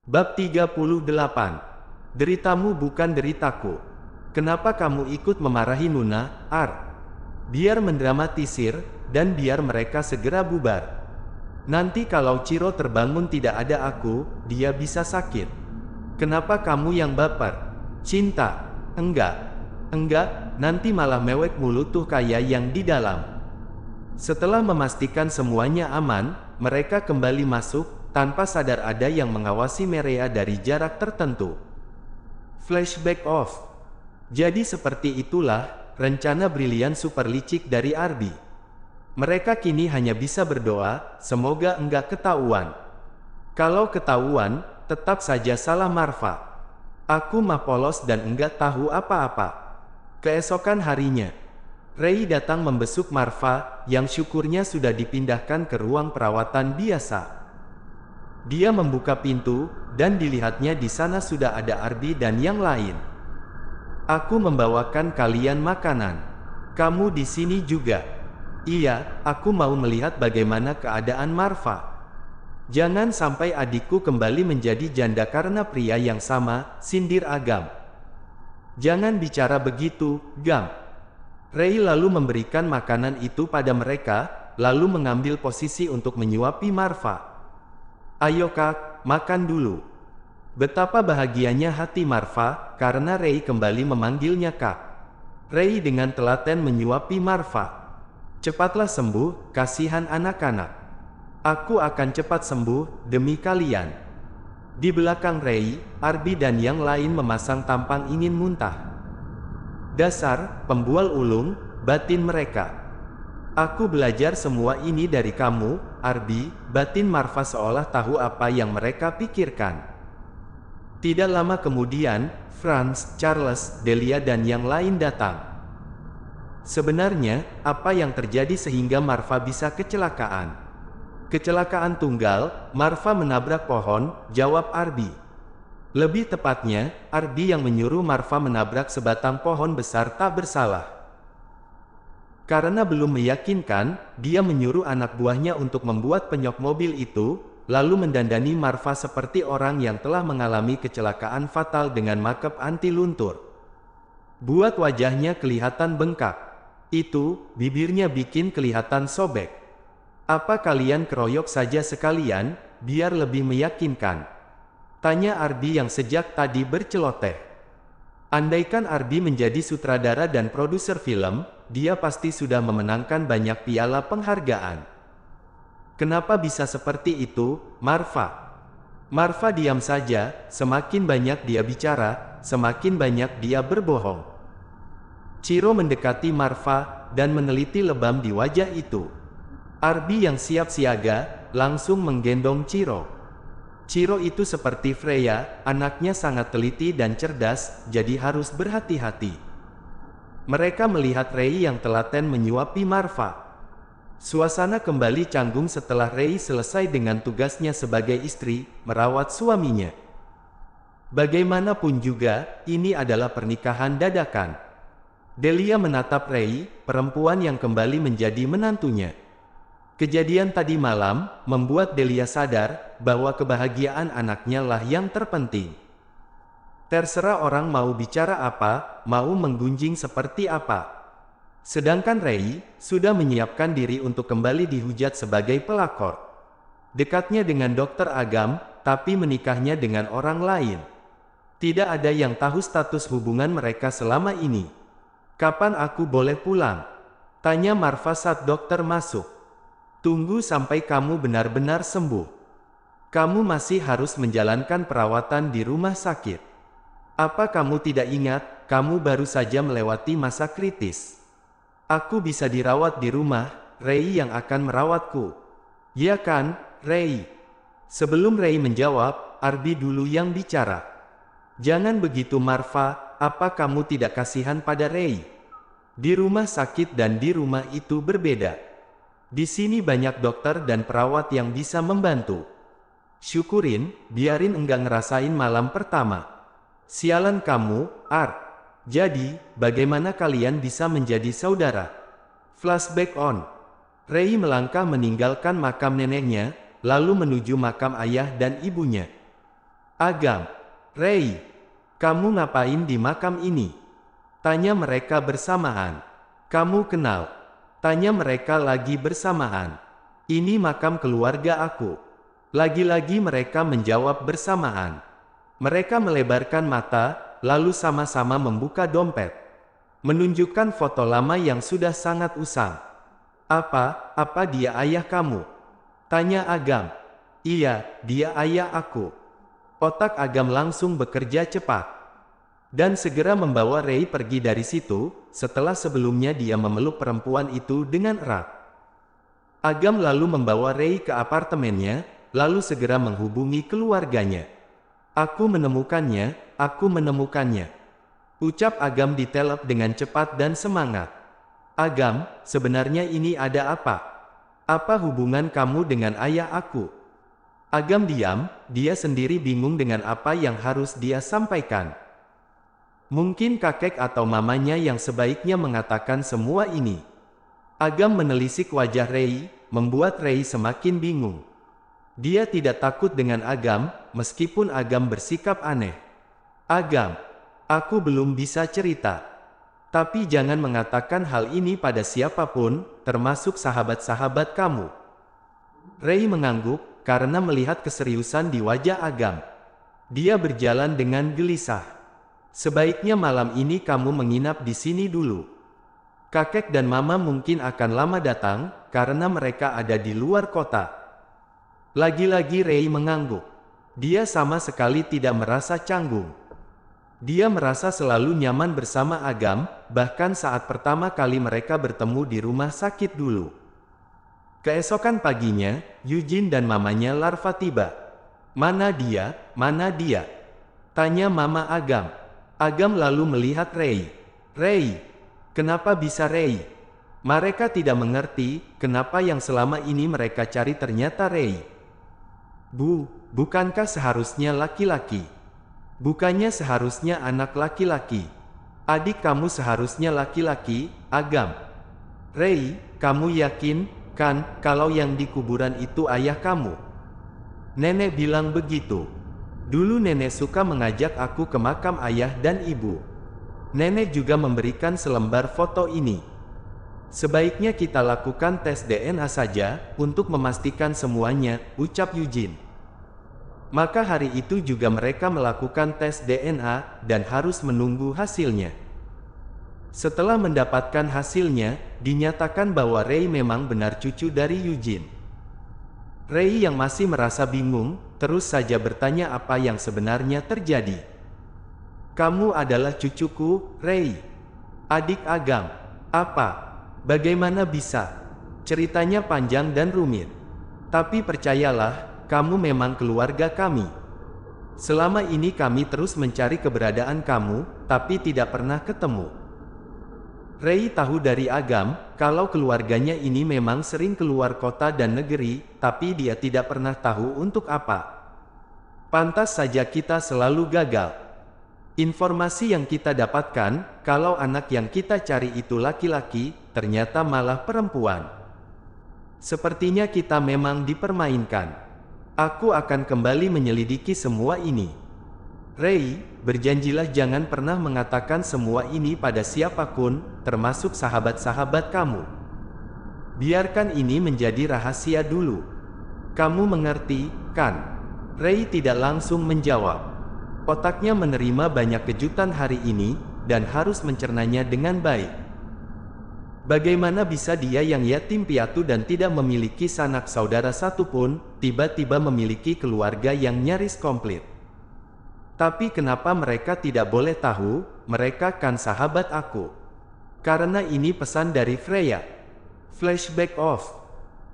Bab 38. Deritamu bukan deritaku. Kenapa kamu ikut memarahi Nuna, Ar? Biar mendramatisir, dan biar mereka segera bubar. Nanti kalau Ciro terbangun tidak ada aku, dia bisa sakit. Kenapa kamu yang baper? Cinta? Enggak. Enggak, nanti malah mewek mulut tuh kayak yang di dalam. Setelah memastikan semuanya aman, mereka kembali masuk, tanpa sadar ada yang mengawasi Merea dari jarak tertentu. Flashback off. Jadi seperti itulah, rencana brilian super licik dari Arby. Mereka kini hanya bisa berdoa, semoga enggak ketahuan. Kalau ketahuan, tetap saja salah Marva. Aku mah polos dan enggak tahu apa-apa. Keesokan harinya, Ray datang membesuk Marva, yang syukurnya sudah dipindahkan ke ruang perawatan biasa. Dia membuka pintu, dan dilihatnya di sana sudah ada Arby dan yang lain. Aku membawakan kalian makanan. Kamu di sini juga? Iya, aku mau melihat bagaimana keadaan Marva. Jangan sampai adikku kembali menjadi janda karena pria yang sama, sindir Agam. Jangan bicara begitu, Gam. Ray lalu memberikan makanan itu pada mereka, lalu mengambil posisi untuk menyuapi Marva. Ayo kak, makan dulu. Betapa bahagianya hati Marva, karena Ray kembali memanggilnya kak. Ray dengan telaten menyuapi Marva. Cepatlah sembuh, kasihan anak-anak. Aku akan cepat sembuh, demi kalian. Di belakang Ray, Arby dan yang lain memasang tampang ingin muntah. Dasar, pembual ulung, batin mereka. Aku belajar semua ini dari kamu, Arby, batin Marva seolah tahu apa yang mereka pikirkan. Tidak lama kemudian, Franz, Charles, Delia dan yang lain datang. Sebenarnya, apa yang terjadi sehingga Marva bisa kecelakaan? Kecelakaan tunggal, Marva menabrak pohon, jawab Arby. Lebih tepatnya, Arby yang menyuruh Marva menabrak sebatang pohon besar tak bersalah. Karena belum meyakinkan, dia menyuruh anak buahnya untuk membuat penyok mobil itu, lalu mendandani Marva seperti orang yang telah mengalami kecelakaan fatal dengan makeup anti luntur. Buat wajahnya kelihatan bengkak. Itu, bibirnya bikin kelihatan sobek. Apa kalian keroyok saja sekalian, biar lebih meyakinkan? Tanya Arby yang sejak tadi berceloteh. Andaikan Arby menjadi sutradara dan produser film, dia pasti sudah memenangkan banyak piala penghargaan. Kenapa bisa seperti itu, Marva? Marva diam saja, semakin banyak dia bicara, semakin banyak dia berbohong. Ciro mendekati Marva, dan meneliti lebam di wajah itu. Arby yang siap siaga, langsung menggendong Ciro. Ciro itu seperti Freya, anaknya sangat teliti dan cerdas, jadi harus berhati-hati. Mereka melihat Ray yang telaten menyuapi Marva. Suasana kembali canggung setelah Ray selesai dengan tugasnya sebagai istri, merawat suaminya. Bagaimanapun juga, ini adalah pernikahan dadakan. Delia menatap Ray, perempuan yang kembali menjadi menantunya. Kejadian tadi malam, membuat Delia sadar, bahwa kebahagiaan anaknya lah yang terpenting. Terserah orang mau bicara apa, mau menggunjing seperti apa. Sedangkan Ray, sudah menyiapkan diri untuk kembali dihujat sebagai pelakor. Dekatnya dengan Dokter Agam, tapi menikahnya dengan orang lain. Tidak ada yang tahu status hubungan mereka selama ini. Kapan aku boleh pulang? Tanya Marva saat dokter masuk. Tunggu sampai kamu benar-benar sembuh. Kamu masih harus menjalankan perawatan di rumah sakit. Apa kamu tidak ingat, kamu baru saja melewati masa kritis. Aku bisa dirawat di rumah, Ray yang akan merawatku. Ya kan, Ray? Sebelum Ray menjawab, Arby dulu yang bicara. Jangan begitu Marva, apa kamu tidak kasihan pada Ray? Di rumah sakit dan di rumah itu berbeda. Di sini banyak dokter dan perawat yang bisa membantu. Syukurin, biarin enggak ngerasain malam pertama. Sialan kamu, Art. Jadi, bagaimana kalian bisa menjadi saudara? Flashback on. Ray melangkah meninggalkan makam neneknya, lalu menuju makam ayah dan ibunya. Agam, Rei, kamu ngapain di makam ini? Tanya mereka bersamaan. Kamu kenal? Tanya mereka lagi bersamaan. Ini makam keluarga aku. Lagi-lagi mereka menjawab bersamaan. Mereka melebarkan mata, lalu sama-sama membuka dompet. Menunjukkan foto lama yang sudah sangat usang. Apa dia ayah kamu? Tanya Agam. Iya, dia ayah aku. Otak Agam langsung bekerja cepat. Dan segera membawa Rei pergi dari situ, setelah sebelumnya dia memeluk perempuan itu dengan erat. Agam lalu membawa Rei ke apartemennya, lalu segera menghubungi keluarganya. Aku menemukannya, ucap Agam di telepon dengan cepat dan semangat. Agam, sebenarnya ini ada apa? Apa hubungan kamu dengan ayah aku? Agam diam, dia sendiri bingung dengan apa yang harus dia sampaikan. Mungkin kakek atau mamanya yang sebaiknya mengatakan semua ini. Agam menelisik wajah Rei, membuat Rei semakin bingung. Dia tidak takut dengan Agam, meskipun Agam bersikap aneh. Agam, aku belum bisa cerita. Tapi jangan mengatakan hal ini pada siapapun, termasuk sahabat-sahabat kamu. Rei mengangguk, karena melihat keseriusan di wajah Agam. Dia berjalan dengan gelisah. Sebaiknya malam ini kamu menginap di sini dulu. Kakek dan mama mungkin akan lama datang, karena mereka ada di luar kota. Lagi-lagi Rei mengangguk. Dia sama sekali tidak merasa canggung. Dia merasa selalu nyaman bersama Agam, bahkan saat pertama kali mereka bertemu di rumah sakit dulu. Keesokan paginya, Eugene dan mamanya Larva tiba. Mana dia? Tanya mama Agam. Agam lalu melihat Rei. Rei, kenapa bisa Rei? Mereka tidak mengerti, kenapa yang selama ini mereka cari ternyata Rei. Bukankah seharusnya laki-laki? Bukannya seharusnya anak laki-laki? Adik kamu seharusnya laki-laki, Agam. Rei, kamu yakin? Kan, kalau yang di kuburan itu ayah kamu. Nenek bilang begitu. Dulu nenek suka mengajak aku ke makam ayah dan ibu. Nenek juga memberikan selembar foto ini. Sebaiknya kita lakukan tes DNA saja, untuk memastikan semuanya, ucap Eugene. Maka hari itu juga mereka melakukan tes DNA, dan harus menunggu hasilnya. Setelah mendapatkan hasilnya, dinyatakan bahwa Rei memang benar cucu dari Eugene. Rei yang masih merasa bingung, terus saja bertanya apa yang sebenarnya terjadi. Kamu adalah cucuku, Rei. Adik Agam. Apa? Bagaimana bisa? Ceritanya panjang dan rumit. Tapi percayalah, kamu memang keluarga kami. Selama ini kami terus mencari keberadaan kamu, tapi tidak pernah ketemu. Rei tahu dari Agam, kalau keluarganya ini memang sering keluar kota dan negeri, tapi dia tidak pernah tahu untuk apa. Pantas saja kita selalu gagal. Informasi yang kita dapatkan, kalau anak yang kita cari itu laki-laki, ternyata malah perempuan. Sepertinya kita memang dipermainkan. Aku akan kembali menyelidiki semua ini. Rei, berjanjilah jangan pernah mengatakan semua ini pada siapapun, termasuk sahabat-sahabat kamu. Biarkan ini menjadi rahasia dulu. Kamu mengerti, kan? Rei tidak langsung menjawab. Otaknya menerima banyak kejutan hari ini, dan harus mencernanya dengan baik. Bagaimana bisa dia yang yatim piatu dan tidak memiliki sanak saudara satupun, tiba-tiba memiliki keluarga yang nyaris komplit? Tapi kenapa mereka tidak boleh tahu, mereka kan sahabat aku. Karena ini pesan dari Freya. Flashback off.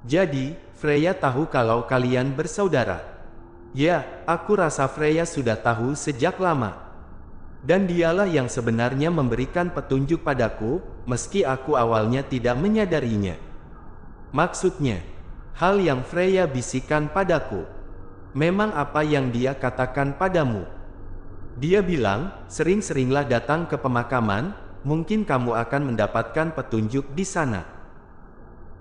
Jadi, Freya tahu kalau kalian bersaudara. Ya, aku rasa Freya sudah tahu sejak lama. Dan dialah yang sebenarnya memberikan petunjuk padaku, meski aku awalnya tidak menyadarinya. Maksudnya, hal yang Freya bisikan padaku. Memang apa yang dia katakan padamu. Dia bilang, sering-seringlah datang ke pemakaman, mungkin kamu akan mendapatkan petunjuk di sana.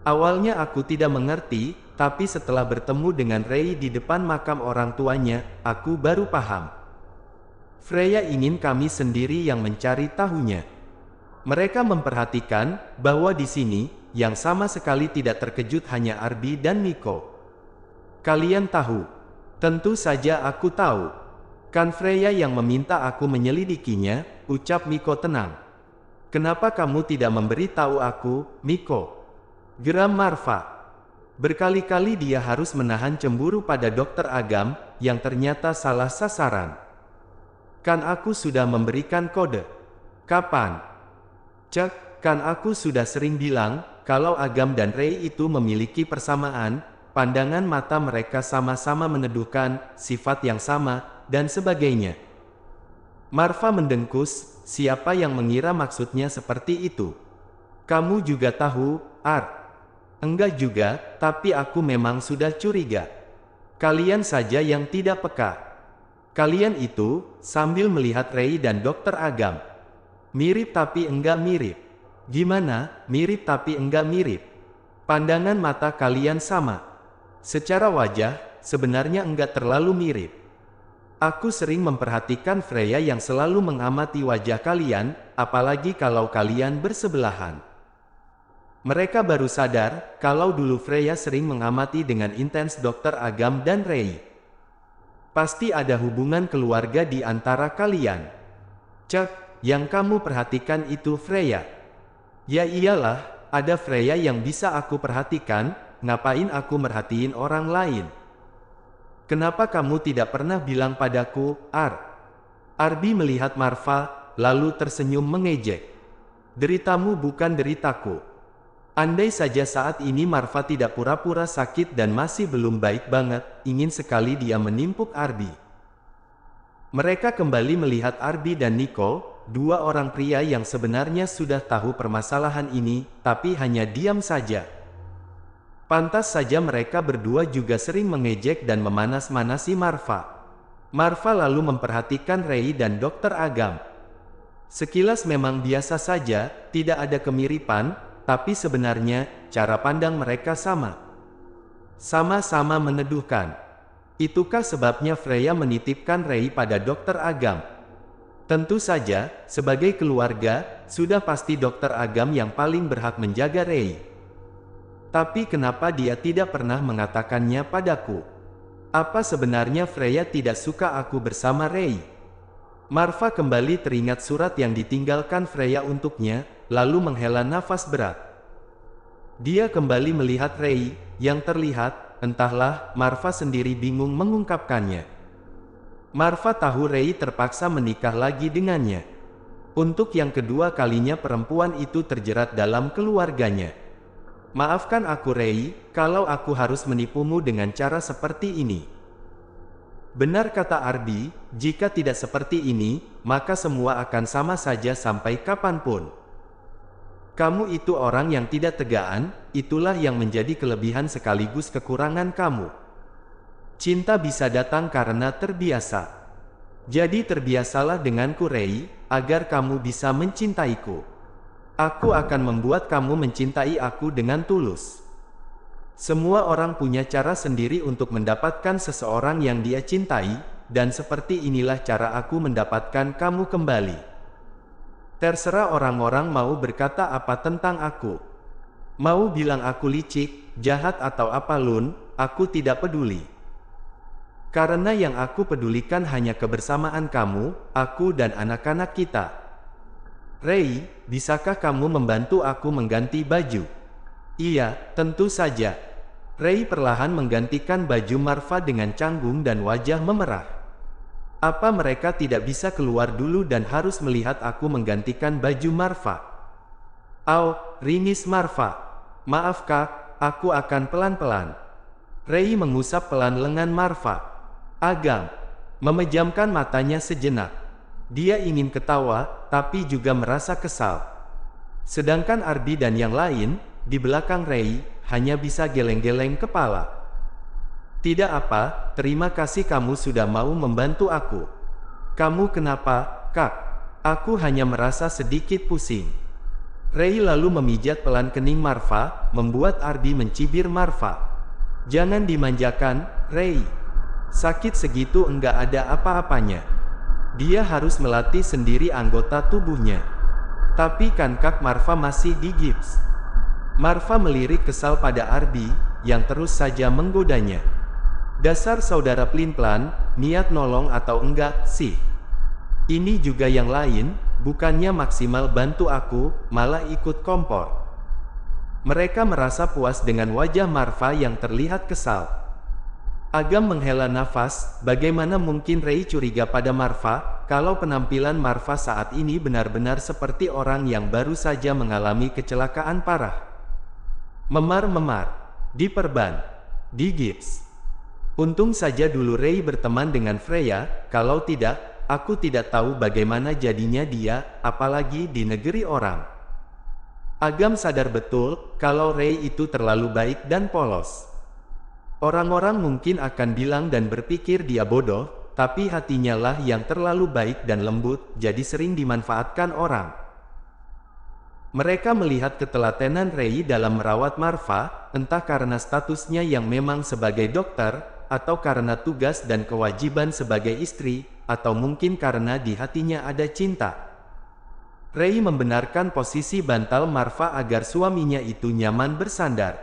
Awalnya aku tidak mengerti, tapi setelah bertemu dengan Rei di depan makam orang tuanya, aku baru paham. Freya ingin kami sendiri yang mencari tahunya. Mereka memperhatikan bahwa di sini, yang sama sekali tidak terkejut hanya Arby dan Miko. Kalian tahu? Tentu saja aku tahu. Kan Freya yang meminta aku menyelidikinya, ucap Miko tenang. Kenapa kamu tidak memberitahu aku, Miko? Geram Marva. Berkali-kali dia harus menahan cemburu pada dokter Agam, yang ternyata salah sasaran. Kan aku sudah memberikan kode. Kapan? Cek, kan aku sudah sering bilang, kalau Agam dan Rei itu memiliki persamaan, pandangan mata mereka sama-sama meneduhkan, sifat yang sama, dan sebagainya. Marva mendengkus, siapa yang mengira maksudnya seperti itu? Kamu juga tahu, Ar? Enggak juga, tapi aku memang sudah curiga. Kalian saja yang tidak peka. Kalian itu, sambil melihat Rei dan Dokter Agam. Mirip tapi enggak mirip. Gimana, mirip tapi enggak mirip? Pandangan mata kalian sama. Secara wajah, sebenarnya enggak terlalu mirip. Aku sering memperhatikan Freya yang selalu mengamati wajah kalian, apalagi kalau kalian bersebelahan. Mereka baru sadar, kalau dulu Freya sering mengamati dengan intens Dokter Agam dan Rei. Pasti ada hubungan keluarga di antara kalian. Cek, yang kamu perhatikan itu Freya. Ya iyalah, ada Freya yang bisa aku perhatikan, ngapain aku merhatiin orang lain? Kenapa kamu tidak pernah bilang padaku, Ar? Arby melihat Marva, lalu tersenyum mengejek. Deritamu bukan deritaku. Andai saja saat ini Marva tidak pura-pura sakit dan masih belum baik banget, ingin sekali dia menimpuk Arby. Mereka kembali melihat Arby dan Nico, dua orang pria yang sebenarnya sudah tahu permasalahan ini, tapi hanya diam saja. Pantas saja mereka berdua juga sering mengejek dan memanas-manasi Marva. Marva lalu memperhatikan Rei dan Dokter Agam. Sekilas memang biasa saja, tidak ada kemiripan, tapi sebenarnya, cara pandang mereka sama. Sama-sama meneduhkan. Itukah sebabnya Freya menitipkan Rei pada Dokter Agam? Tentu saja, sebagai keluarga, sudah pasti Dokter Agam yang paling berhak menjaga Rei. Tapi kenapa dia tidak pernah mengatakannya padaku? Apa sebenarnya Freya tidak suka aku bersama Rei? Marva kembali teringat surat yang ditinggalkan Freya untuknya, lalu menghela nafas berat. Dia kembali melihat Rei, yang terlihat, entahlah, Marva sendiri bingung mengungkapkannya. Marva tahu Rei terpaksa menikah lagi dengannya. Untuk yang kedua kalinya perempuan itu terjerat dalam keluarganya. Maafkan aku Rei, kalau aku harus menipumu dengan cara seperti ini. Benar kata Arby, jika tidak seperti ini, maka semua akan sama saja sampai kapanpun. Kamu itu orang yang tidak tegaan, itulah yang menjadi kelebihan sekaligus kekurangan kamu. Cinta bisa datang karena terbiasa. Jadi terbiasalah denganku Rei, agar kamu bisa mencintaiku. Aku akan membuat kamu mencintai aku dengan tulus. Semua orang punya cara sendiri untuk mendapatkan seseorang yang dia cintai, dan seperti inilah cara aku mendapatkan kamu kembali. Terserah orang-orang mau berkata apa tentang aku. Mau bilang aku licik, jahat atau apa Lun, aku tidak peduli. Karena yang aku pedulikan hanya kebersamaan kamu, aku dan anak-anak kita. Rei, bisakah kamu membantu aku mengganti baju? Iya, tentu saja. Rei perlahan menggantikan baju Marva dengan canggung dan wajah memerah. Apa mereka tidak bisa keluar dulu dan harus melihat aku menggantikan baju Marva? Au, ringis Marva. Maaf kak, aku akan pelan-pelan. Rei mengusap pelan lengan Marva. Agam memejamkan matanya sejenak. Dia ingin ketawa, tapi juga merasa kesal. Sedangkan Arby dan yang lain, di belakang Rei, hanya bisa geleng-geleng kepala. Tidak apa, terima kasih kamu sudah mau membantu aku. Kamu kenapa, Kak? Aku hanya merasa sedikit pusing. Rei lalu memijat pelan kening Marva, membuat Arby mencibir Marva. Jangan dimanjakan, Rei. Sakit segitu enggak ada apa-apanya. Dia harus melatih sendiri anggota tubuhnya. Tapi kan Kak Marva masih di gips. Marva melirik kesal pada Ardi, yang terus saja menggodanya. Dasar saudara pelin-pelan, niat nolong atau enggak sih? Ini juga yang lain, bukannya maksimal bantu aku, malah ikut kompor. Mereka merasa puas dengan wajah Marva yang terlihat kesal. Agam menghela nafas, bagaimana mungkin Rei curiga pada Marva, kalau penampilan Marva saat ini benar-benar seperti orang yang baru saja mengalami kecelakaan parah. Memar-memar, diperban, digips. Untung saja dulu Rei berteman dengan Freya, kalau tidak, aku tidak tahu bagaimana jadinya dia, apalagi di negeri orang. Agam sadar betul, kalau Rei itu terlalu baik dan polos. Orang-orang mungkin akan bilang dan berpikir dia bodoh, tapi hatinya lah yang terlalu baik dan lembut, jadi sering dimanfaatkan orang. Mereka melihat ketelatenan Rei dalam merawat Marva, entah karena statusnya yang memang sebagai dokter, atau karena tugas dan kewajiban sebagai istri, atau mungkin karena di hatinya ada cinta. Rei membenarkan posisi bantal Marva agar suaminya itu nyaman bersandar.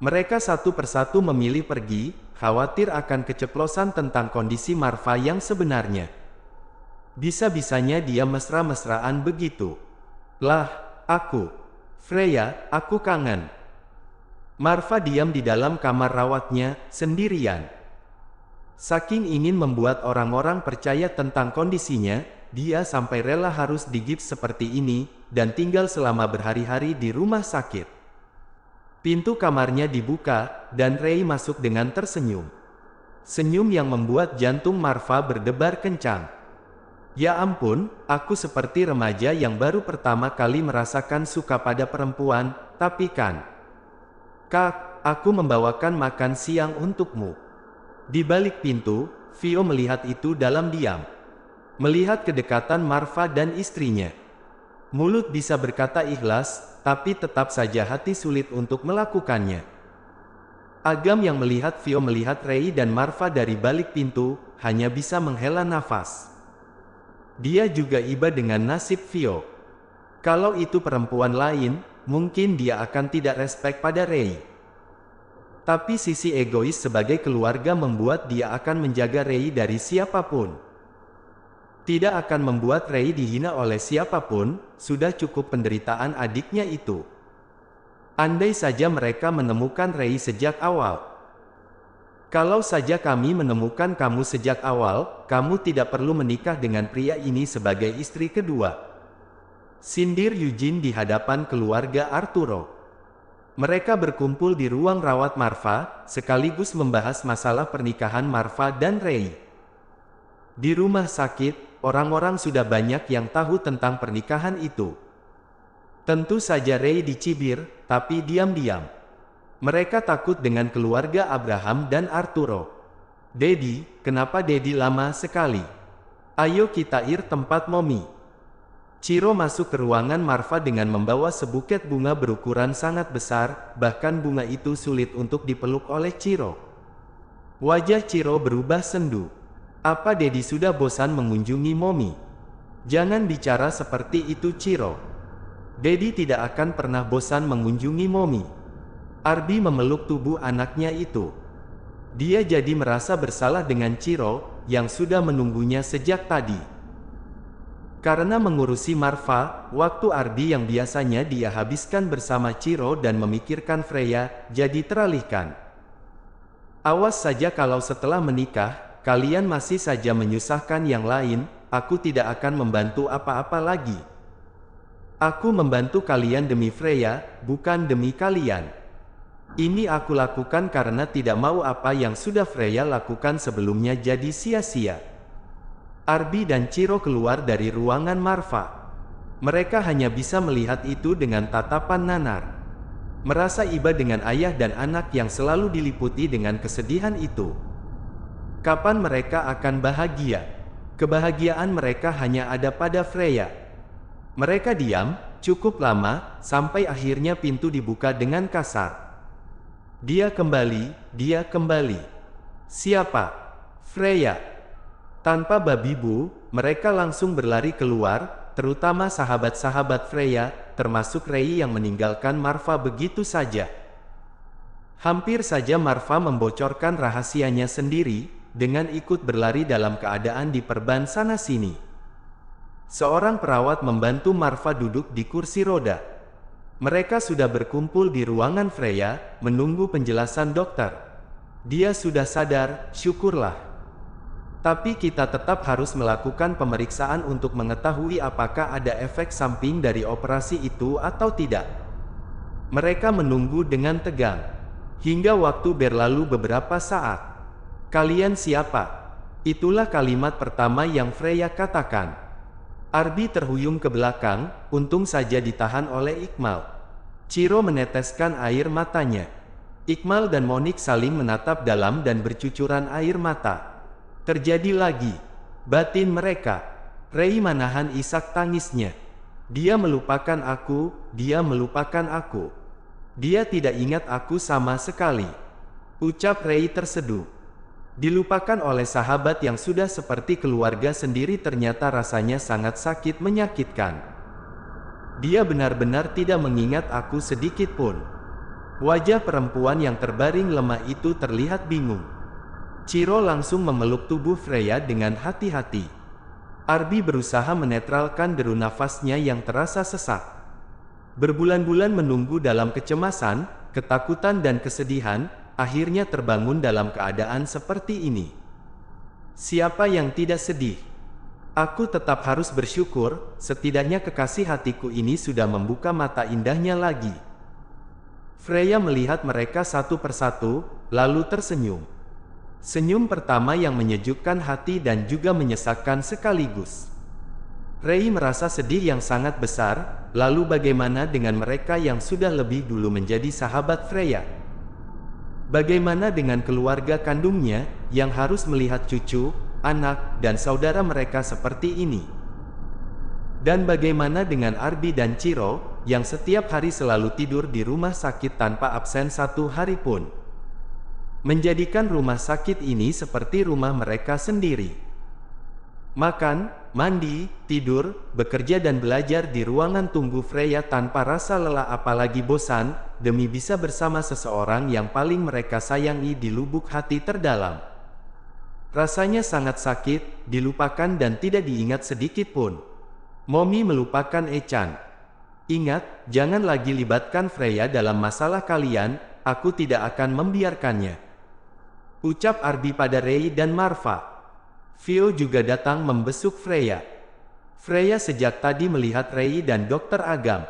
Mereka satu persatu memilih pergi, khawatir akan keceplosan tentang kondisi Marva yang sebenarnya. Bisa-bisanya dia mesra-mesraan begitu. Lah, Freya, aku kangen. Marva diam di dalam kamar rawatnya, sendirian. Saking ingin membuat orang-orang percaya tentang kondisinya, dia sampai rela harus digips seperti ini, dan tinggal selama berhari-hari di rumah sakit. Pintu kamarnya dibuka, dan Rei masuk dengan tersenyum. Senyum yang membuat jantung Marva berdebar kencang. Ya ampun, aku seperti remaja yang baru pertama kali merasakan suka pada perempuan, tapi kan. Kak, aku membawakan makan siang untukmu. Di balik pintu, Vio melihat itu dalam diam. Melihat kedekatan Marva dan istrinya. Mulut bisa berkata ikhlas, tapi tetap saja hati sulit untuk melakukannya. Agam yang melihat Vio melihat Rei dan Marva dari balik pintu, hanya bisa menghela nafas. Dia juga iba dengan nasib Vio. Kalau itu perempuan lain, mungkin dia akan tidak respek pada Rei. Tapi sisi egois sebagai keluarga membuat dia akan menjaga Rei dari siapapun. Tidak akan membuat Rei dihina oleh siapapun, sudah cukup penderitaan adiknya itu. Andai saja mereka menemukan Rei sejak awal. Kalau saja kami menemukan kamu sejak awal, kamu tidak perlu menikah dengan pria ini sebagai istri kedua. Sindir Eugene di hadapan keluarga Arturo. Mereka berkumpul di ruang rawat Marva, sekaligus membahas masalah pernikahan Marva dan Rei. Di rumah sakit, orang-orang sudah banyak yang tahu tentang pernikahan itu. Tentu saja Rei dicibir, tapi diam-diam. Mereka takut dengan keluarga Abraham dan Arturo. Dedi, kenapa Dedi lama sekali? Ayo kita tempat Momi. Ciro masuk ke ruangan Marva dengan membawa sebuket bunga berukuran sangat besar, bahkan bunga itu sulit untuk dipeluk oleh Ciro. Wajah Ciro berubah sendu. Apa Dedi sudah bosan mengunjungi Momi? Jangan bicara seperti itu Ciro. Dedi tidak akan pernah bosan mengunjungi Momi. Ardi memeluk tubuh anaknya itu. Dia jadi merasa bersalah dengan Ciro, yang sudah menunggunya sejak tadi. Karena mengurusi Marva, waktu Ardi yang biasanya dia habiskan bersama Ciro dan memikirkan Freya, jadi teralihkan. Awas saja kalau setelah menikah, kalian masih saja menyusahkan yang lain, aku tidak akan membantu apa-apa lagi. Aku membantu kalian demi Freya, bukan demi kalian. Ini aku lakukan karena tidak mau apa yang sudah Freya lakukan sebelumnya jadi sia-sia. Ardi dan Ciro keluar dari ruangan Marva. Mereka hanya bisa melihat itu dengan tatapan nanar. Merasa iba dengan ayah dan anak yang selalu diliputi dengan kesedihan itu. Kapan mereka akan bahagia? Kebahagiaan mereka hanya ada pada Freya. Mereka diam, cukup lama, sampai akhirnya pintu dibuka dengan kasar. Dia kembali, dia kembali. Siapa? Freya. Tanpa babi bu, mereka langsung berlari keluar, terutama sahabat-sahabat Freya, termasuk Rei yang meninggalkan Marfa begitu saja. Hampir saja Marfa membocorkan rahasianya sendiri, dengan ikut berlari dalam keadaan diperban sana-sini. Seorang perawat membantu Marfa duduk di kursi roda. Mereka sudah berkumpul di ruangan Freya, menunggu penjelasan dokter. Dia sudah sadar, syukurlah. Tapi kita tetap harus melakukan pemeriksaan untuk mengetahui apakah ada efek samping dari operasi itu atau tidak. Mereka menunggu dengan tegang. Hingga waktu berlalu beberapa saat. Kalian siapa? Itulah kalimat pertama yang Freya katakan. Arbi terhuyung ke belakang, untung saja ditahan oleh Iqmal. Ciro meneteskan air matanya. Iqmal dan Monik saling menatap dalam dan bercucuran air mata. Terjadi lagi. Batin mereka. Rei menahan isak tangisnya. Dia melupakan aku, dia melupakan aku. Dia tidak ingat aku sama sekali. Ucap Rei terseduh. Dilupakan oleh sahabat yang sudah seperti keluarga sendiri ternyata rasanya sangat sakit menyakitkan. Dia benar-benar tidak mengingat aku sedikit pun. Wajah perempuan yang terbaring lemah itu terlihat bingung. Ciro langsung memeluk tubuh Freya dengan hati-hati. Arbi berusaha menetralkan deru nafasnya yang terasa sesak. Berbulan-bulan menunggu dalam kecemasan, ketakutan dan kesedihan, akhirnya terbangun dalam keadaan seperti ini. Siapa yang tidak sedih? Aku tetap harus bersyukur, setidaknya kekasih hatiku ini sudah membuka mata indahnya lagi. Freya melihat mereka satu persatu, lalu tersenyum. Senyum pertama yang menyejukkan hati dan juga menyesakkan sekaligus. Rei merasa sedih yang sangat besar, lalu bagaimana dengan mereka yang sudah lebih dulu menjadi sahabat Freya? Bagaimana dengan keluarga kandungnya, yang harus melihat cucu, anak, dan saudara mereka seperti ini? Dan bagaimana dengan Arbi dan Ciro, yang setiap hari selalu tidur di rumah sakit tanpa absen satu hari pun? Menjadikan rumah sakit ini seperti rumah mereka sendiri. Makan, mandi, tidur, bekerja dan belajar di ruangan tunggu Freya tanpa rasa lelah apalagi bosan, demi bisa bersama seseorang yang paling mereka sayangi di lubuk hati terdalam. Rasanya sangat sakit, dilupakan dan tidak diingat sedikit pun. Momi melupakan Echan. Ingat, jangan lagi libatkan Freya dalam masalah kalian, aku tidak akan membiarkannya. Ucap Arbi pada Rei dan Marfa. Vio juga datang membesuk Freya. Freya sejak tadi melihat Rei dan Dokter Agam.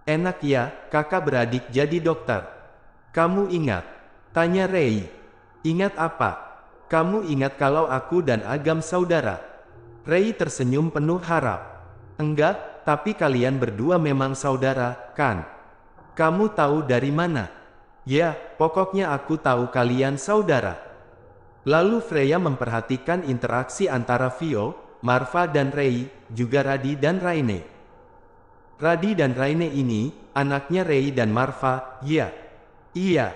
Enak ya, kakak beradik jadi dokter. Kamu ingat? Tanya Rei. Ingat apa? Kamu ingat kalau aku dan Agam saudara? Rei tersenyum penuh harap. Enggak, tapi kalian berdua memang saudara, kan? Kamu tahu dari mana? Ya, pokoknya aku tahu kalian saudara. Lalu Freya memperhatikan interaksi antara Vio, Marfa dan Rei, juga Radi dan Raine. Radi dan Raine ini, anaknya Rei dan Marfa, ya. Iya.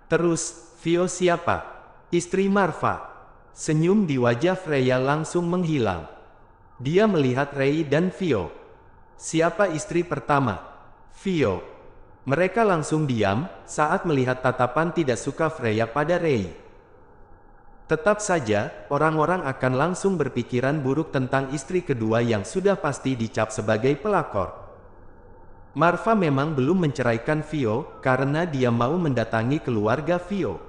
Terus, Vio siapa? Istri Marfa. Senyum di wajah Freya langsung menghilang. Dia melihat Rei dan Vio. Siapa istri pertama? Vio. Mereka langsung diam, saat melihat tatapan tidak suka Freya pada Rei. Tetap saja, orang-orang akan langsung berpikiran buruk tentang istri kedua yang sudah pasti dicap sebagai pelakor. Marfa memang belum menceraikan Vio, karena dia mau mendatangi keluarga Vio.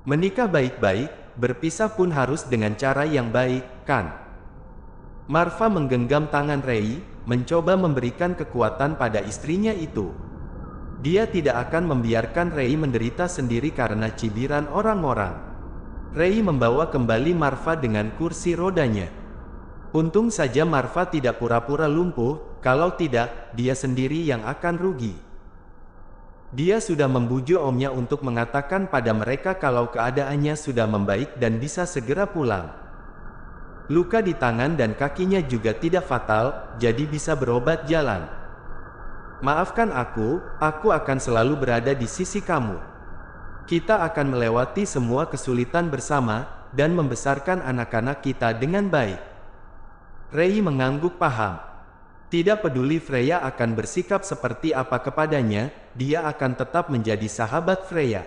Menikah baik-baik, berpisah pun harus dengan cara yang baik, kan? Marfa menggenggam tangan Rei, mencoba memberikan kekuatan pada istrinya itu. Dia tidak akan membiarkan Rei menderita sendiri karena cibiran orang-orang. Rei membawa kembali Marfa dengan kursi rodanya. Untung saja Marfa tidak pura-pura lumpuh, kalau tidak, dia sendiri yang akan rugi. Dia sudah membujuk omnya untuk mengatakan pada mereka kalau keadaannya sudah membaik dan bisa segera pulang. Luka di tangan dan kakinya juga tidak fatal, jadi bisa berobat jalan. Maafkan aku akan selalu berada di sisi kamu. Kita akan melewati semua kesulitan bersama, dan membesarkan anak-anak kita dengan baik. Rei mengangguk paham. Tidak peduli Freya akan bersikap seperti apa kepadanya, dia akan tetap menjadi sahabat Freya.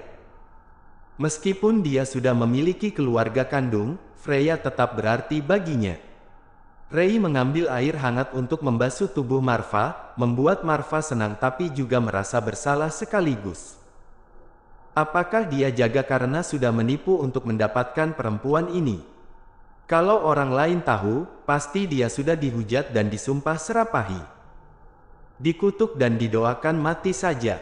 Meskipun dia sudah memiliki keluarga kandung, Freya tetap berarti baginya. Rei mengambil air hangat untuk membasuh tubuh Marfa, membuat Marfa senang tapi juga merasa bersalah sekaligus. Apakah dia jaga karena sudah menipu untuk mendapatkan perempuan ini? Kalau orang lain tahu, pasti dia sudah dihujat dan disumpah serapahi. Dikutuk dan didoakan mati saja.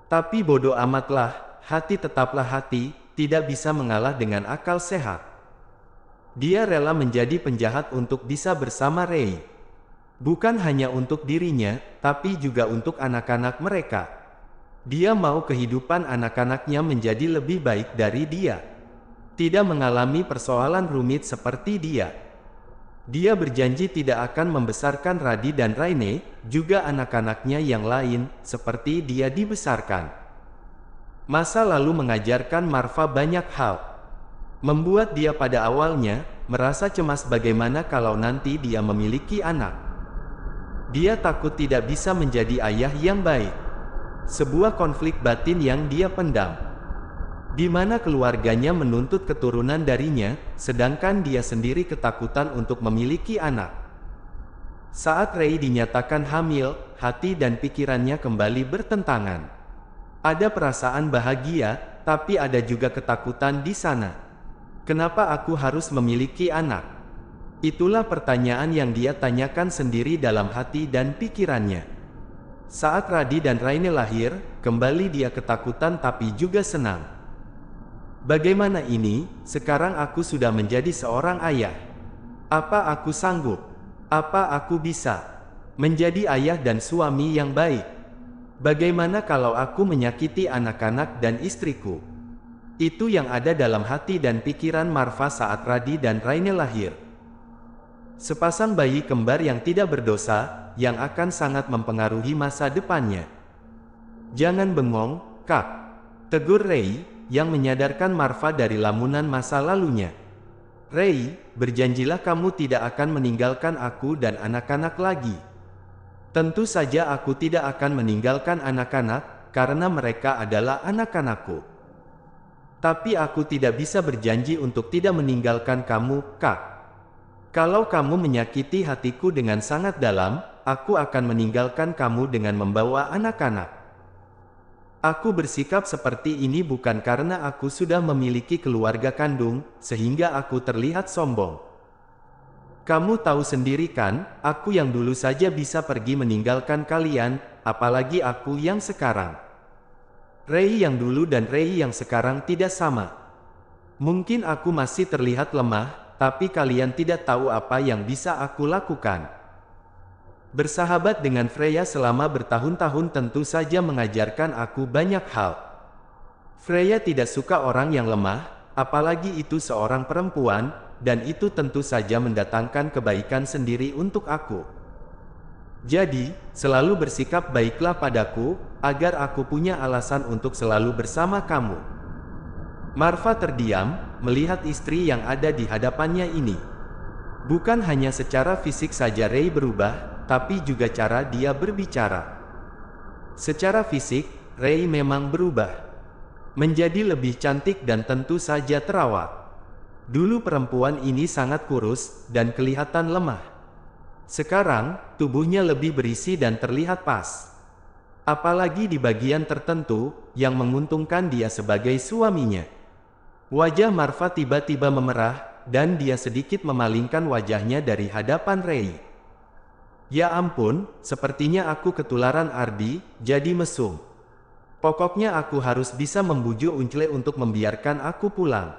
Tapi bodoh amatlah, hati tetaplah hati, tidak bisa mengalah dengan akal sehat. Dia rela menjadi penjahat untuk bisa bersama Rei. Bukan hanya untuk dirinya, tapi juga untuk anak-anak mereka. Dia mau kehidupan anak-anaknya menjadi lebih baik dari dia. Tidak mengalami persoalan rumit seperti dia. Dia berjanji tidak akan membesarkan Radi dan Raine, juga anak-anaknya yang lain, seperti dia dibesarkan. Masa lalu mengajarkan Marfa banyak hal. Membuat dia pada awalnya, merasa cemas bagaimana kalau nanti dia memiliki anak. Dia takut tidak bisa menjadi ayah yang baik. Sebuah konflik batin yang dia pendam. Di mana keluarganya menuntut keturunan darinya, sedangkan dia sendiri ketakutan untuk memiliki anak. Saat Rei dinyatakan hamil, hati dan pikirannya kembali bertentangan. Ada perasaan bahagia, tapi ada juga ketakutan di sana. Kenapa aku harus memiliki anak? Itulah pertanyaan yang dia tanyakan sendiri dalam hati dan pikirannya. Saat Radi dan Raine lahir, kembali dia ketakutan tapi juga senang. Bagaimana ini, sekarang aku sudah menjadi seorang ayah. Apa aku sanggup? Apa aku bisa menjadi ayah dan suami yang baik? Bagaimana kalau aku menyakiti anak-anak dan istriku? Itu yang ada dalam hati dan pikiran Marfa saat Radi dan Raine lahir. Sepasang bayi kembar yang tidak berdosa, yang akan sangat mempengaruhi masa depannya. Jangan bengong, Kak. Tegur Rei, yang menyadarkan Marfa dari lamunan masa lalunya. Rei, berjanjilah kamu tidak akan meninggalkan aku dan anak-anak lagi. Tentu saja aku tidak akan meninggalkan anak-anak, karena mereka adalah anak-anakku. Tapi aku tidak bisa berjanji untuk tidak meninggalkan kamu, Kak. Kalau kamu menyakiti hatiku dengan sangat dalam, aku akan meninggalkan kamu dengan membawa anak-anak. Aku bersikap seperti ini bukan karena aku sudah memiliki keluarga kandung, sehingga aku terlihat sombong. Kamu tahu sendiri kan, aku yang dulu saja bisa pergi meninggalkan kalian, apalagi aku yang sekarang. Rei yang dulu dan Rei yang sekarang tidak sama. Mungkin aku masih terlihat lemah, tapi kalian tidak tahu apa yang bisa aku lakukan. Bersahabat dengan Freya selama bertahun-tahun tentu saja mengajarkan aku banyak hal. Freya tidak suka orang yang lemah, apalagi itu seorang perempuan, dan itu tentu saja mendatangkan kebaikan sendiri untuk aku. Jadi, selalu bersikap baiklah padaku, agar aku punya alasan untuk selalu bersama kamu. Marfa terdiam, melihat istri yang ada di hadapannya ini. Bukan hanya secara fisik saja Rei berubah, tapi juga cara dia berbicara. Secara fisik, Rei memang berubah. Menjadi lebih cantik dan tentu saja terawat. Dulu perempuan ini sangat kurus, dan kelihatan lemah. Sekarang, tubuhnya lebih berisi dan terlihat pas. Apalagi di bagian tertentu, yang menguntungkan dia sebagai suaminya. Wajah Marfa tiba-tiba memerah, dan dia sedikit memalingkan wajahnya dari hadapan Rei. Ya ampun, sepertinya aku ketularan Ardi, jadi mesum. Pokoknya aku harus bisa membujuk Uncle untuk membiarkan aku pulang.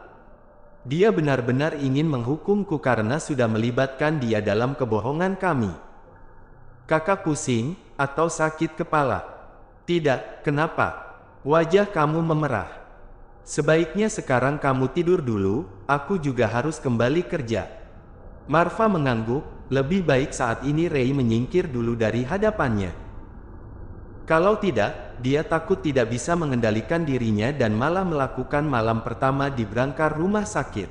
Dia benar-benar ingin menghukumku karena sudah melibatkan dia dalam kebohongan kami. Kakak pusing, atau sakit kepala? Tidak, kenapa? Wajah kamu memerah. Sebaiknya sekarang kamu tidur dulu, aku juga harus kembali kerja. Marfa mengangguk, lebih baik saat ini Rei menyingkir dulu dari hadapannya. Kalau tidak, dia takut tidak bisa mengendalikan dirinya dan malah melakukan malam pertama di berangkar rumah sakit.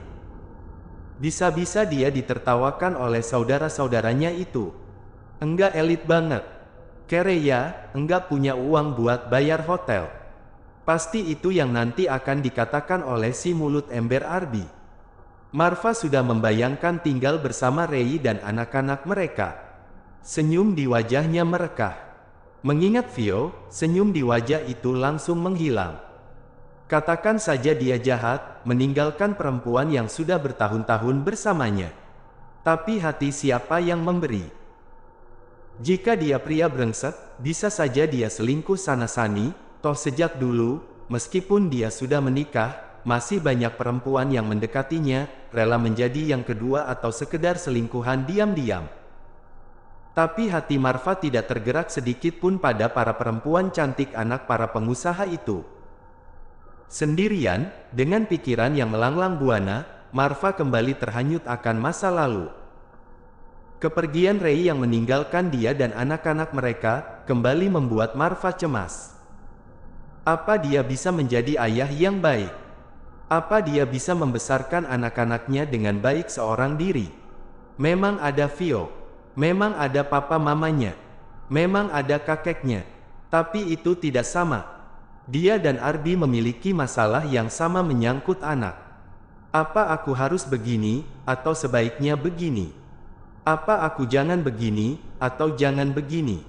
Bisa-bisa dia ditertawakan oleh saudara-saudaranya itu. Enggak elit banget. Kereya, enggak punya uang buat bayar hotel. Pasti itu yang nanti akan dikatakan oleh si mulut ember Arbi. Marva sudah membayangkan tinggal bersama Rei dan anak-anak mereka. Senyum di wajahnya merekah. Mengingat Vio, senyum di wajah itu langsung menghilang. Katakan saja dia jahat, meninggalkan perempuan yang sudah bertahun-tahun bersamanya. Tapi hati siapa yang memberi? Jika dia pria brengsek, bisa saja dia selingkuh sana-sani, toh sejak dulu, meskipun dia sudah menikah, masih banyak perempuan yang mendekatinya, rela menjadi yang kedua atau sekedar selingkuhan diam-diam. Tapi hati Marva tidak tergerak sedikit pun pada para perempuan cantik anak para pengusaha itu. Sendirian, dengan pikiran yang melanglang buana, Marva kembali terhanyut akan masa lalu. Kepergian Rei yang meninggalkan dia dan anak-anak mereka, kembali membuat Marva cemas. Apa dia bisa menjadi ayah yang baik? Apa dia bisa membesarkan anak-anaknya dengan baik seorang diri? Memang ada Vio. Memang ada papa mamanya. Memang ada kakeknya. Tapi itu tidak sama. Dia dan Arbi memiliki masalah yang sama menyangkut anak. Apa aku harus begini, atau sebaiknya begini? Apa aku jangan begini, atau jangan begini?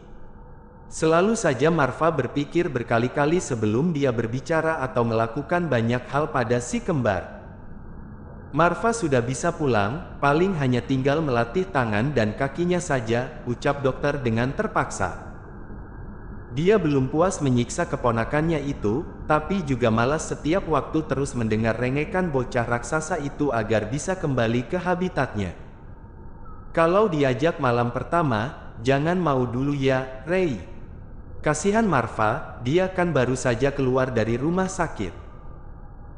Selalu saja Marva berpikir berkali-kali sebelum dia berbicara atau melakukan banyak hal pada si kembar. Marva sudah bisa pulang, paling hanya tinggal melatih tangan dan kakinya saja, ucap dokter dengan terpaksa. Dia belum puas menyiksa keponakannya itu, tapi juga malas setiap waktu terus mendengar rengekan bocah raksasa itu agar bisa kembali ke habitatnya. Kalau diajak malam pertama, jangan mau dulu ya, Rei. Kasihan Marva, dia kan baru saja keluar dari rumah sakit.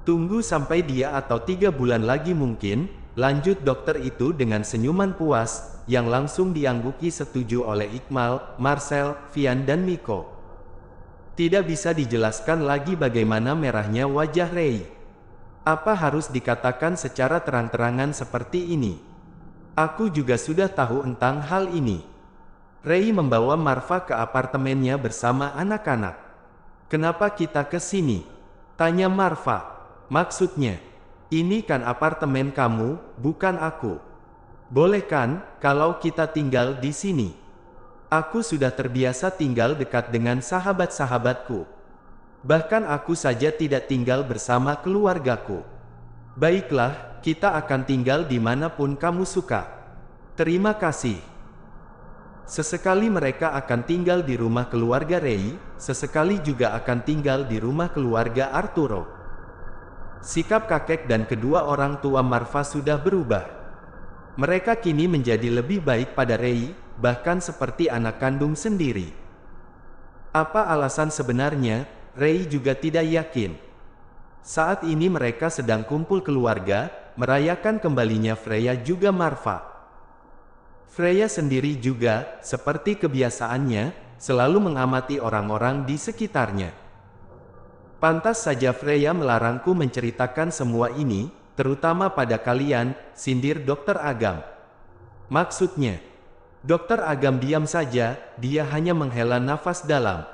Tunggu sampai dia atau 3 bulan lagi mungkin, lanjut dokter itu dengan senyuman puas, yang langsung diangguki setuju oleh Iqmal, Marcel, Vian dan Miko. Tidak bisa dijelaskan lagi bagaimana merahnya wajah Rei. Apa harus dikatakan secara terang-terangan seperti ini? Aku juga sudah tahu tentang hal ini. Rei membawa Marva ke apartemennya bersama anak-anak. Kenapa kita ke sini? Tanya Marva. Maksudnya, ini kan apartemen kamu, bukan aku. Boleh kan, kalau kita tinggal di sini? Aku sudah terbiasa tinggal dekat dengan sahabat-sahabatku. Bahkan aku saja tidak tinggal bersama keluargaku. Baiklah, kita akan tinggal dimanapun kamu suka. Terima kasih. Sesekali mereka akan tinggal di rumah keluarga Rei, sesekali juga akan tinggal di rumah keluarga Arturo. Sikap kakek dan kedua orang tua Marva sudah berubah. Mereka kini menjadi lebih baik pada Rei, bahkan seperti anak kandung sendiri. Apa alasan sebenarnya, Rei juga tidak yakin. Saat ini mereka sedang kumpul keluarga, merayakan kembalinya Freya juga Marva. Freya sendiri juga, seperti kebiasaannya, selalu mengamati orang-orang di sekitarnya. Pantas saja Freya melarangku menceritakan semua ini, terutama pada kalian, sindir Dokter Agam. Maksudnya, Dokter Agam diam saja, dia hanya menghela nafas dalam.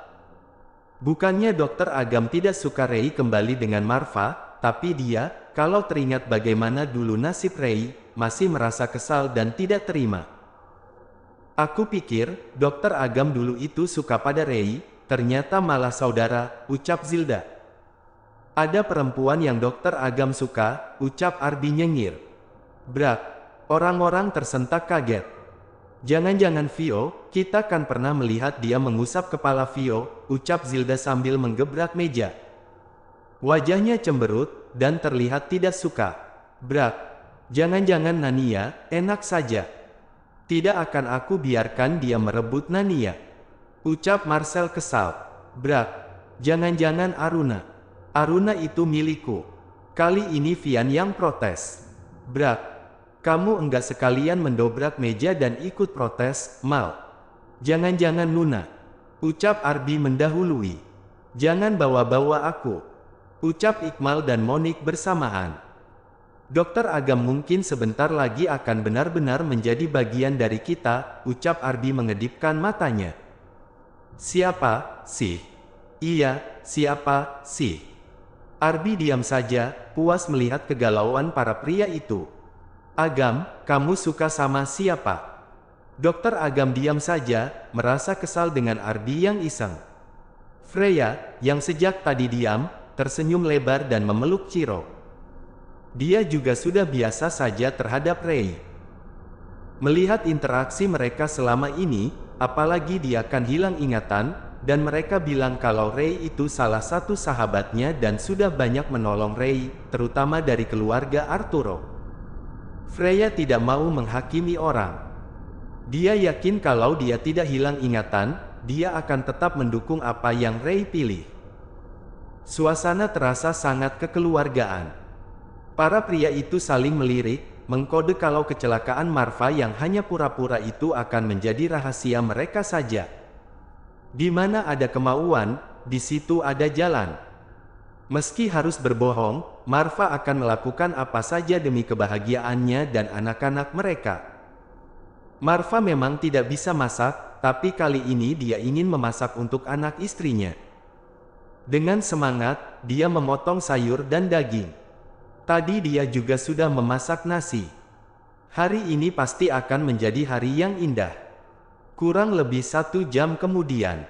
Bukannya Dokter Agam tidak suka Rei kembali dengan Marva, tapi dia, kalau teringat bagaimana dulu nasib Rei, masih merasa kesal dan tidak terima. Aku pikir, Dokter Agam dulu itu suka pada Rei, ternyata malah saudara, ucap Zilda. Ada perempuan yang Dokter Agam suka, ucap Arbi nyengir. Brak, orang-orang tersentak kaget. Jangan-jangan Vio, kita kan pernah melihat dia mengusap kepala Vio, ucap Zilda sambil menggebrak meja. Wajahnya cemberut, dan terlihat tidak suka. Brak, jangan-jangan Nania, enak saja. Tidak akan aku biarkan dia merebut Nania. Ucap Marcel kesal. Brak, jangan-jangan Aruna. Aruna itu milikku. Kali ini Vian yang protes. Brak, kamu enggak sekalian mendobrak meja dan ikut protes, Mal. Jangan-jangan Luna. ucap Arbi mendahului. Jangan bawa-bawa aku, ucap Ikmal dan Monik bersamaan. Dokter Agam mungkin sebentar lagi akan benar-benar menjadi bagian dari kita, ucap Arbi mengedipkan matanya. Siapa sih? Iya, siapa sih? Arbi diam saja, puas melihat kegalauan para pria itu. Agam, kamu suka sama siapa? Dokter Agam diam saja, merasa kesal dengan Arbi yang iseng. Freya, yang sejak tadi diam, tersenyum lebar dan memeluk Ciro. Dia juga sudah biasa saja terhadap Rei. Melihat interaksi mereka selama ini, apalagi dia akan hilang ingatan, dan mereka bilang kalau Rei itu salah satu sahabatnya dan sudah banyak menolong Rei, terutama dari keluarga Arturo. Freya tidak mau menghakimi orang. Dia yakin kalau dia tidak hilang ingatan, dia akan tetap mendukung apa yang Rei pilih. Suasana terasa sangat kekeluargaan. Para pria itu saling melirik, mengkode kalau kecelakaan Marva yang hanya pura-pura itu akan menjadi rahasia mereka saja. Di mana ada kemauan, di situ ada jalan. Meski harus berbohong, Marva akan melakukan apa saja demi kebahagiaannya dan anak-anak mereka. Marva memang tidak bisa masak, tapi kali ini dia ingin memasak untuk anak istrinya. Dengan semangat, dia memotong sayur dan daging. Tadi dia juga sudah memasak nasi. Hari ini pasti akan menjadi hari yang indah. Kurang lebih 1 jam kemudian.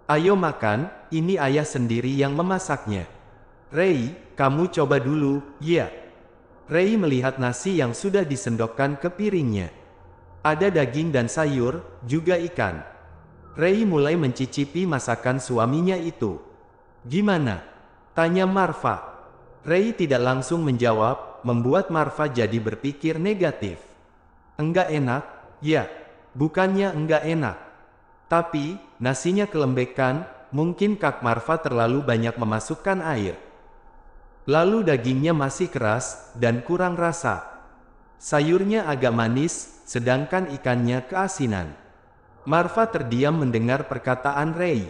Ayo makan, ini ayah sendiri yang memasaknya. Rei, kamu coba dulu, ya. Rei melihat nasi yang sudah disendokkan ke piringnya. Ada daging dan sayur, juga ikan. Rei mulai mencicipi masakan suaminya itu. Gimana? Tanya Marva. Rei tidak langsung menjawab, membuat Marva jadi berpikir negatif. Enggak enak, ya. Bukannya enggak enak. Tapi, nasinya kelembekan, mungkin Kak Marva terlalu banyak memasukkan air. Lalu dagingnya masih keras, dan kurang rasa. Sayurnya agak manis, sedangkan ikannya keasinan. Marva terdiam mendengar perkataan Rei.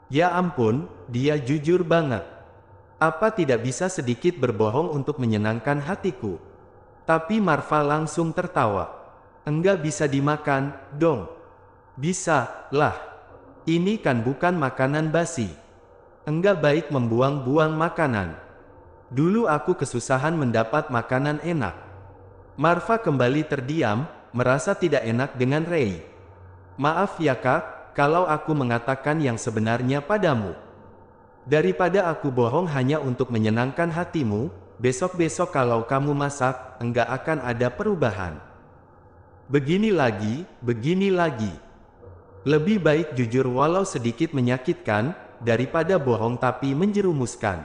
Ya ampun, dia jujur banget. Apa tidak bisa sedikit berbohong untuk menyenangkan hatiku? Tapi Marva langsung tertawa. Enggak bisa dimakan, dong. Bisa, lah. Ini kan bukan makanan basi. Enggak baik membuang-buang makanan. Dulu aku kesusahan mendapat makanan enak. Marva kembali terdiam, merasa tidak enak dengan Rei. Maaf ya Kak, kalau aku mengatakan yang sebenarnya padamu. Daripada aku bohong hanya untuk menyenangkan hatimu, besok-besok kalau kamu masak, enggak akan ada perubahan. Begini lagi. Lebih baik jujur walau sedikit menyakitkan, daripada bohong tapi menjerumuskan.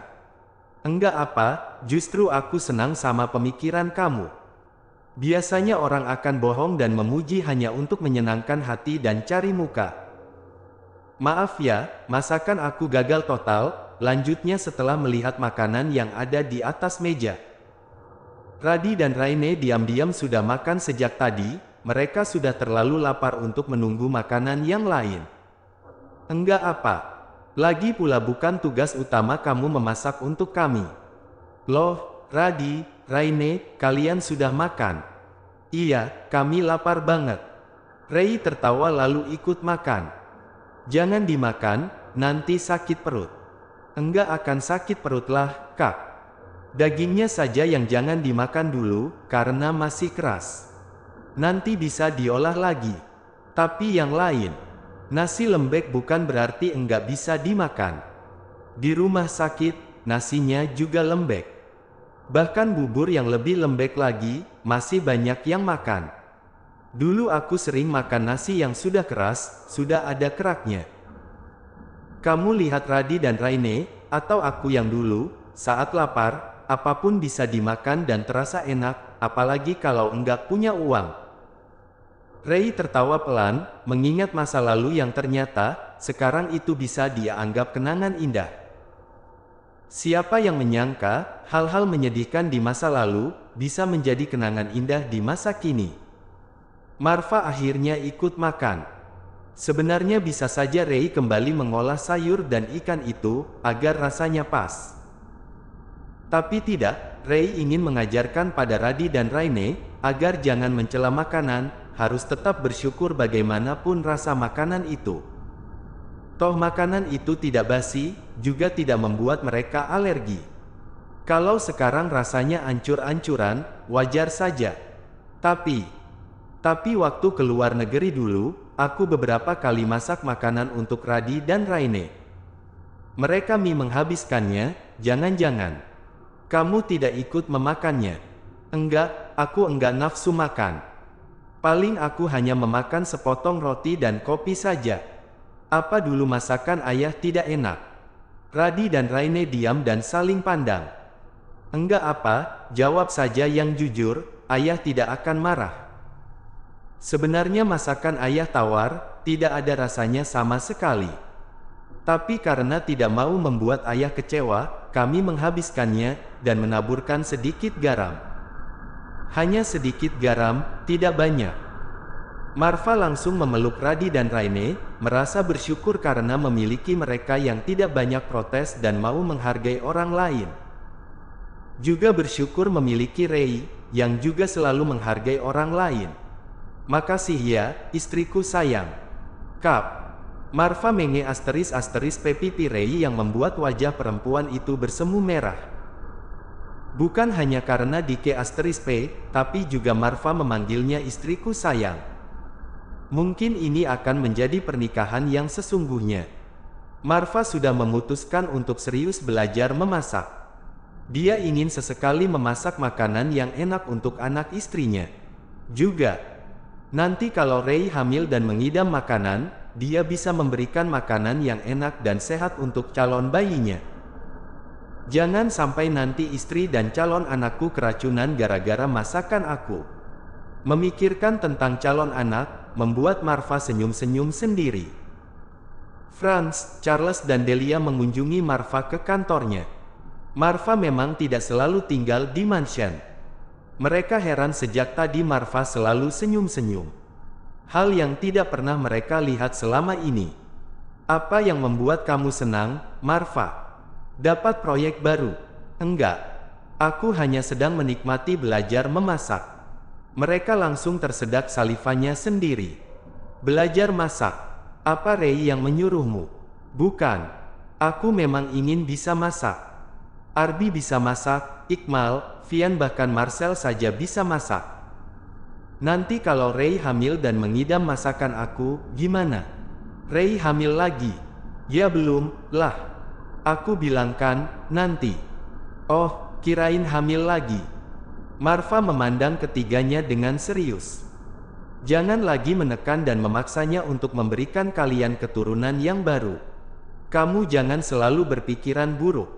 Enggak apa, justru aku senang sama pemikiran kamu. Biasanya orang akan bohong dan memuji hanya untuk menyenangkan hati dan cari muka. Maaf ya, masakan aku gagal total, lanjutnya setelah melihat makanan yang ada di atas meja. Radi dan Raine diam-diam sudah makan sejak tadi, mereka sudah terlalu lapar untuk menunggu makanan yang lain. Enggak apa. Lagi pula bukan tugas utama kamu memasak untuk kami. Loh, Radi, Raine, kalian sudah makan? Iya, kami lapar banget. Rei tertawa lalu ikut makan. Jangan dimakan, nanti sakit perut. Enggak akan sakit perut lah, Kak. Dagingnya saja yang jangan dimakan dulu, karena masih keras. Nanti bisa diolah lagi. Tapi yang lain, nasi lembek bukan berarti enggak bisa dimakan. Di rumah sakit, nasinya juga lembek. Bahkan bubur yang lebih lembek lagi, masih banyak yang makan. Dulu aku sering makan nasi yang sudah keras, sudah ada keraknya. Kamu lihat Radi dan Raine, atau aku yang dulu, saat lapar, apapun bisa dimakan dan terasa enak, apalagi kalau enggak punya uang. Rei tertawa pelan, mengingat masa lalu yang ternyata, sekarang itu bisa dia anggap kenangan indah. Siapa yang menyangka, hal-hal menyedihkan di masa lalu, bisa menjadi kenangan indah di masa kini. Marva akhirnya ikut makan. Sebenarnya bisa saja Rei kembali mengolah sayur dan ikan itu, agar rasanya pas. Tapi tidak, Rei ingin mengajarkan pada Radi dan Raine, agar jangan mencela makanan, harus tetap bersyukur bagaimanapun rasa makanan itu. Toh makanan itu tidak basi, juga tidak membuat mereka alergi. Kalau sekarang rasanya ancur-ancuran, wajar saja. Tapi waktu keluar negeri dulu, aku beberapa kali masak makanan untuk Radi dan Raine. Mereka menghabiskannya, jangan-jangan kamu tidak ikut memakannya. Enggak, aku enggak nafsu makan. Paling aku hanya memakan sepotong roti dan kopi saja. Apa dulu masakan ayah tidak enak? Radi dan Raine diam dan saling pandang. Enggak apa, jawab saja yang jujur, ayah tidak akan marah. Sebenarnya masakan ayah tawar, tidak ada rasanya sama sekali. Tapi karena tidak mau membuat ayah kecewa, kami menghabiskannya, dan menaburkan sedikit garam. Hanya sedikit garam, tidak banyak. Marva langsung memeluk Radi dan Raine, merasa bersyukur karena memiliki mereka yang tidak banyak protes dan mau menghargai orang lain. Juga bersyukur memiliki Rei, yang juga selalu menghargai orang lain. Makasih ya, istriku sayang. Kap. Marva menge asteris pipi Rei yang membuat wajah perempuan itu bersemu merah. Bukan hanya karena Dike asteris P, tapi juga Marva memanggilnya istriku sayang. Mungkin ini akan menjadi pernikahan yang sesungguhnya. Marva sudah memutuskan untuk serius belajar memasak. Dia ingin sesekali memasak makanan yang enak untuk anak istrinya. Juga, nanti kalau Rei hamil dan mengidam makanan, dia bisa memberikan makanan yang enak dan sehat untuk calon bayinya. Jangan sampai nanti istri dan calon anakku keracunan gara-gara masakan aku. Memikirkan tentang calon anak, membuat Marva senyum-senyum sendiri. Franz, Charles dan Delia mengunjungi Marva ke kantornya. Marva memang tidak selalu tinggal di mansion. Mereka heran sejak tadi Marva selalu senyum-senyum. Hal yang tidak pernah mereka lihat selama ini. Apa yang membuat kamu senang, Marva? Dapat proyek baru? Enggak. Aku hanya sedang menikmati belajar memasak. Mereka langsung tersedak salivanya sendiri. Belajar masak? Apa Rei yang menyuruhmu? Bukan. Aku memang ingin bisa masak. Arbi bisa masak, Iqmal, Vian bahkan Marcel saja bisa masak. Nanti kalau Rei hamil dan mengidam masakan aku, gimana? Rei hamil lagi? Ya belum, lah. Aku bilang kan, nanti. Oh, kirain hamil lagi. Marva memandang ketiganya dengan serius. Jangan lagi menekan dan memaksanya untuk memberikan kalian keturunan yang baru. Kamu jangan selalu berpikiran buruk.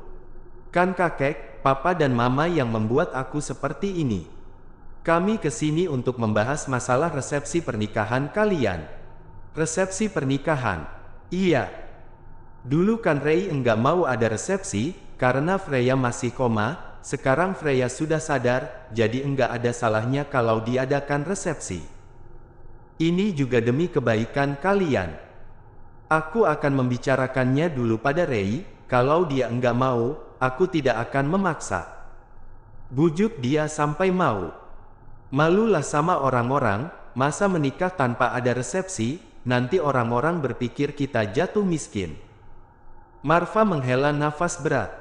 Kan kakek, papa dan mama yang membuat aku seperti ini. Kami kesini untuk membahas masalah resepsi pernikahan kalian. Resepsi pernikahan? Iya. Dulu kan Rei enggak mau ada resepsi, karena Freya masih koma. Sekarang Freya sudah sadar, jadi enggak ada salahnya kalau diadakan resepsi. Ini juga demi kebaikan kalian. Aku akan membicarakannya dulu pada Rei, kalau dia enggak mau, aku tidak akan memaksa. Bujuk dia sampai mau. Malulah sama orang-orang, masa menikah tanpa ada resepsi, nanti orang-orang berpikir kita jatuh miskin. Marva menghela nafas berat.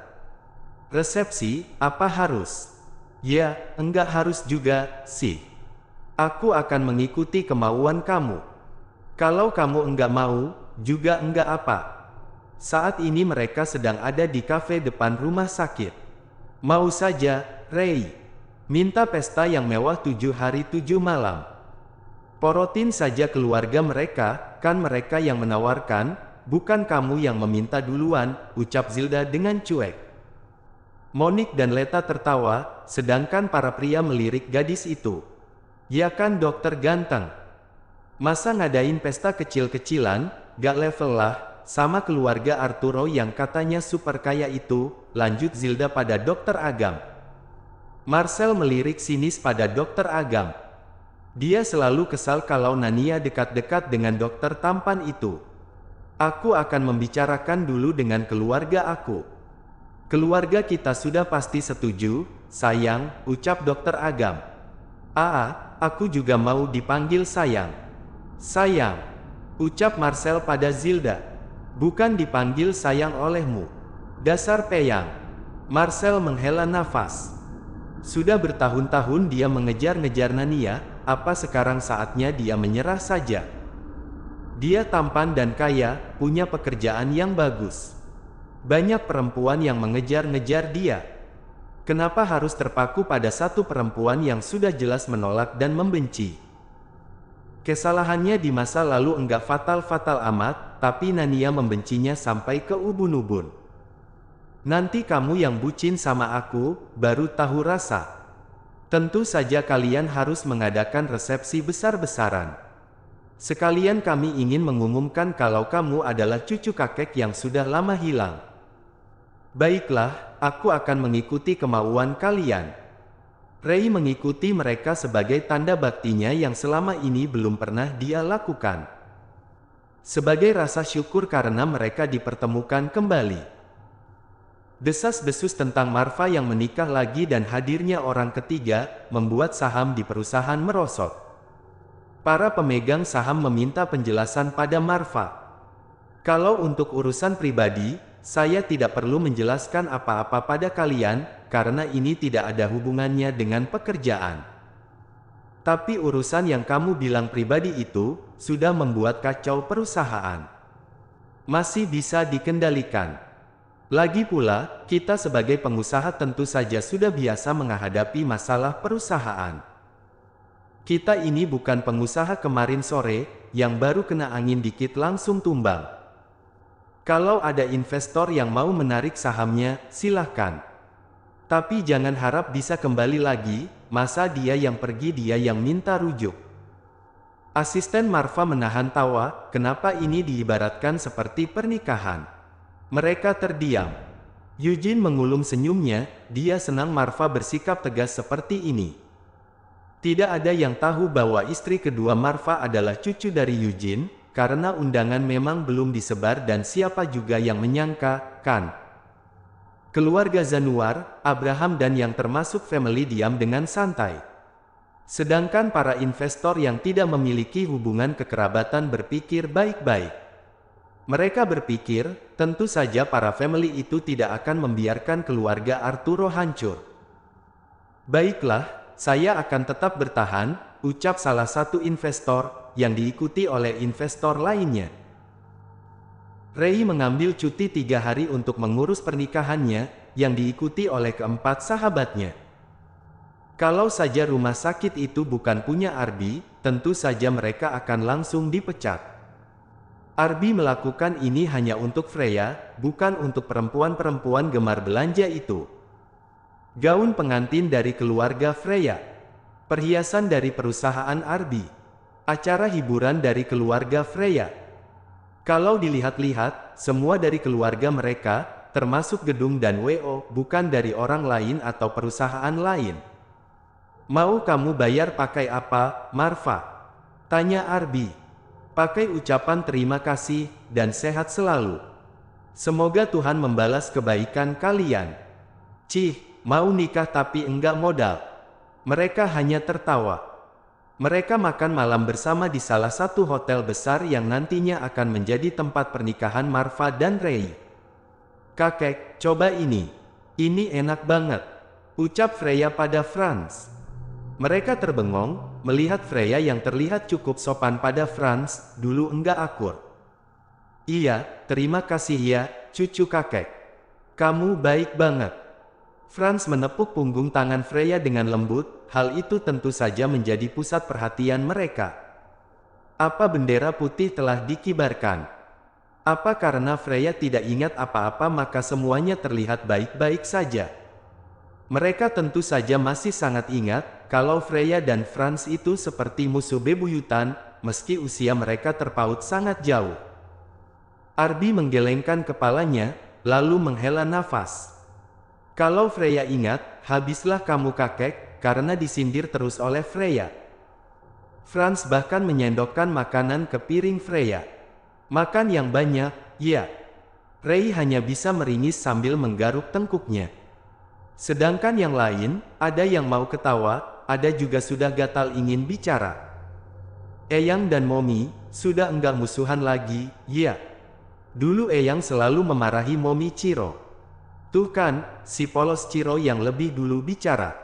Resepsi, apa harus? Ya, enggak harus juga, sih. Aku akan mengikuti kemauan kamu. Kalau kamu enggak mau, juga enggak apa. Saat ini mereka sedang ada di kafe depan rumah sakit. Mau saja, Rei. Minta pesta yang mewah 7 hari 7 malam. Porotin saja keluarga mereka, kan mereka yang menawarkan, bukan kamu yang meminta duluan, ucap Zilda dengan cuek. Monik dan Leta tertawa, sedangkan para pria melirik gadis itu. Ya kan dokter ganteng? Masa ngadain pesta kecil-kecilan, gak level lah, sama keluarga Arturo yang katanya super kaya itu, lanjut Zilda pada dokter Agam. Marcel melirik sinis pada dokter Agam. Dia selalu kesal kalau Nania dekat-dekat dengan dokter tampan itu. Aku akan membicarakan dulu dengan keluarga aku. Keluarga kita sudah pasti setuju, sayang, ucap dokter Agam. Aku juga mau dipanggil sayang. Sayang, ucap Marcel pada Zilda. Bukan dipanggil sayang olehmu. Dasar peyang. Marcel menghela nafas. Sudah bertahun-tahun dia mengejar-ngejar Nania, apa sekarang saatnya dia menyerah saja? Dia tampan dan kaya, punya pekerjaan yang bagus. Banyak perempuan yang mengejar-ngejar dia. Kenapa harus terpaku pada satu perempuan yang sudah jelas menolak dan membenci? Kesalahannya di masa lalu enggak fatal-fatal amat, tapi Nania membencinya sampai ke ubun-ubun. Nanti kamu yang bucin sama aku, baru tahu rasa. Tentu saja kalian harus mengadakan resepsi besar-besaran. Sekalian kami ingin mengumumkan kalau kamu adalah cucu kakek yang sudah lama hilang. Baiklah, aku akan mengikuti kemauan kalian. Ray mengikuti mereka sebagai tanda baktinya yang selama ini belum pernah dia lakukan. Sebagai rasa syukur karena mereka dipertemukan kembali. Desas-desus tentang Marva yang menikah lagi dan hadirnya orang ketiga, membuat saham di perusahaan merosot. Para pemegang saham meminta penjelasan pada Marva. Kalau untuk urusan pribadi, saya tidak perlu menjelaskan apa-apa pada kalian, karena ini tidak ada hubungannya dengan pekerjaan. Tapi urusan yang kamu bilang pribadi itu, sudah membuat kacau perusahaan. Masih bisa dikendalikan. Lagi pula, kita sebagai pengusaha tentu saja sudah biasa menghadapi masalah perusahaan. Kita ini bukan pengusaha kemarin sore, yang baru kena angin dikit langsung tumbang. Kalau ada investor yang mau menarik sahamnya, silahkan. Tapi jangan harap bisa kembali lagi, masa dia yang pergi dia yang minta rujuk. Asisten Marva menahan tawa, kenapa ini diibaratkan seperti pernikahan? Mereka terdiam. Eugene mengulum senyumnya, dia senang Marva bersikap tegas seperti ini. Tidak ada yang tahu bahwa istri kedua Marva adalah cucu dari Eugene, karena undangan memang belum disebar dan siapa juga yang menyangka, kan? Keluarga Zanuar, Abraham dan yang termasuk family diam dengan santai. Sedangkan para investor yang tidak memiliki hubungan kekerabatan berpikir baik-baik. Mereka berpikir, tentu saja para family itu tidak akan membiarkan keluarga Arturo hancur. Baiklah, saya akan tetap bertahan, ucap salah satu investor, yang diikuti oleh investor lainnya. Ray mengambil cuti 3 hari untuk mengurus pernikahannya, yang diikuti oleh keempat sahabatnya. Kalau saja rumah sakit itu bukan punya Arby, tentu saja mereka akan langsung dipecat. Arby melakukan ini hanya untuk Freya, bukan untuk perempuan-perempuan gemar belanja itu. Gaun pengantin dari keluarga Freya. Perhiasan dari perusahaan Arby. Acara hiburan dari keluarga Freya. Kalau dilihat-lihat, semua dari keluarga mereka, termasuk gedung dan WO, bukan dari orang lain atau perusahaan lain. Mau kamu bayar pakai apa, Marva? Tanya Arby. Pakai ucapan terima kasih, dan sehat selalu. Semoga Tuhan membalas kebaikan kalian. Cih, mau nikah tapi enggak modal. Mereka hanya tertawa. Mereka makan malam bersama di salah satu hotel besar yang nantinya akan menjadi tempat pernikahan Marva dan Ray. Kakek, coba ini. Ini enak banget. Ucap Freya pada Franz. Mereka terbengong, melihat Freya yang terlihat cukup sopan pada Franz, dulu enggak akur. Iya, terima kasih ya, cucu kakek. Kamu baik banget. Franz menepuk punggung tangan Freya dengan lembut, hal itu tentu saja menjadi pusat perhatian mereka. Apa bendera putih telah dikibarkan? Apa karena Freya tidak ingat apa-apa maka semuanya terlihat baik-baik saja? Mereka tentu saja masih sangat ingat, kalau Freya dan Franz itu seperti musuh bebuyutan, meski usia mereka terpaut sangat jauh. Arby menggelengkan kepalanya, lalu menghela nafas. Kalau Freya ingat, habislah kamu kakek, karena disindir terus oleh Freya. Franz bahkan menyendokkan makanan ke piring Freya. Makan yang banyak, ya. Ray hanya bisa meringis sambil menggaruk tengkuknya. Sedangkan yang lain, ada yang mau ketawa, ada juga sudah gatal ingin bicara. Eyang dan Momi, sudah enggak musuhan lagi, ya. Dulu Eyang selalu memarahi Momi Chiro. Tuh kan, si polos Chiro yang lebih dulu bicara.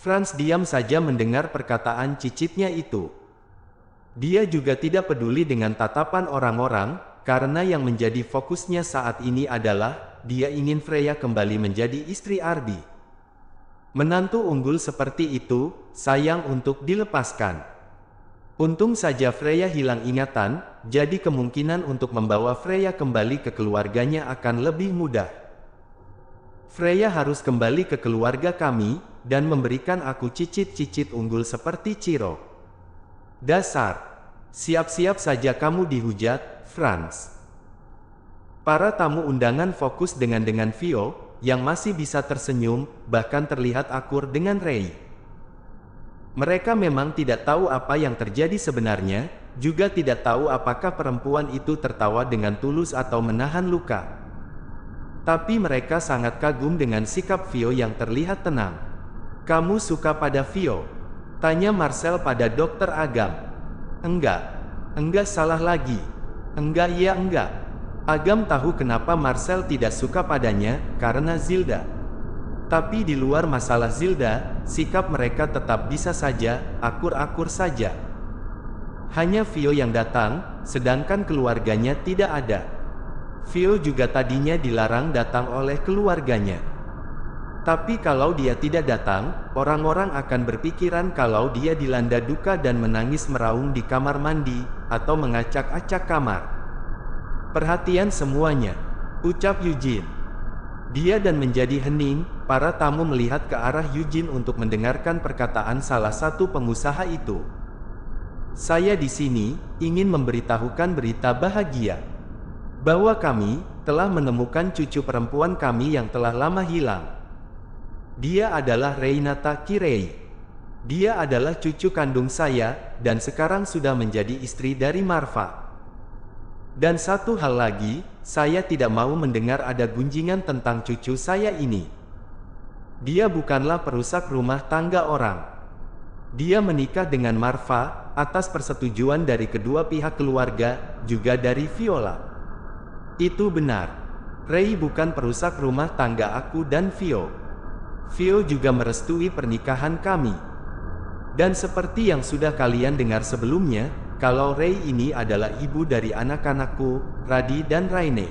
Franz diam saja mendengar perkataan cicitnya itu. Dia juga tidak peduli dengan tatapan orang-orang, karena yang menjadi fokusnya saat ini adalah, dia ingin Freya kembali menjadi istri Ardi. Menantu unggul seperti itu, sayang untuk dilepaskan. Untung saja Freya hilang ingatan, jadi kemungkinan untuk membawa Freya kembali ke keluarganya akan lebih mudah. Freya harus kembali ke keluarga kami, dan memberikan aku cicit-cicit unggul seperti Chiro. Dasar. Siap-siap saja kamu dihujat, Franz. Para tamu undangan fokus dengan Vio, yang masih bisa tersenyum, bahkan terlihat akur dengan Ray. Mereka memang tidak tahu apa yang terjadi sebenarnya, juga tidak tahu apakah perempuan itu tertawa dengan tulus atau menahan luka. Tapi mereka sangat kagum dengan sikap Vio yang terlihat tenang. Kamu suka pada Vio? Tanya Marcel pada Dokter Agam. Enggak salah lagi. Enggak. Agam tahu kenapa Marcel tidak suka padanya, karena Zilda. Tapi di luar masalah Zilda, sikap mereka tetap bisa saja, akur-akur saja. Hanya Vio yang datang, sedangkan keluarganya tidak ada. Vio juga tadinya dilarang datang oleh keluarganya. Tapi kalau dia tidak datang, orang-orang akan berpikiran kalau dia dilanda duka dan menangis meraung di kamar mandi, atau mengacak-acak kamar. Perhatian semuanya, ucap Eugene. Dia dan menjadi hening, para tamu melihat ke arah Eugene untuk mendengarkan perkataan salah satu pengusaha itu. Saya di sini, ingin memberitahukan berita bahagia. Bahwa kami, telah menemukan cucu perempuan kami yang telah lama hilang. Dia adalah Reinata Kirei. Dia adalah cucu kandung saya, dan sekarang sudah menjadi istri dari Marfa. Dan satu hal lagi, saya tidak mau mendengar ada gunjingan tentang cucu saya ini. Dia bukanlah perusak rumah tangga orang. Dia menikah dengan Marfa, atas persetujuan dari kedua pihak keluarga, juga dari Viola. Itu benar. Ray bukan perusak rumah tangga aku dan Vio. Vio juga merestui pernikahan kami. Dan seperti yang sudah kalian dengar sebelumnya, kalau Ray ini adalah ibu dari anak-anakku, Radi dan Raine.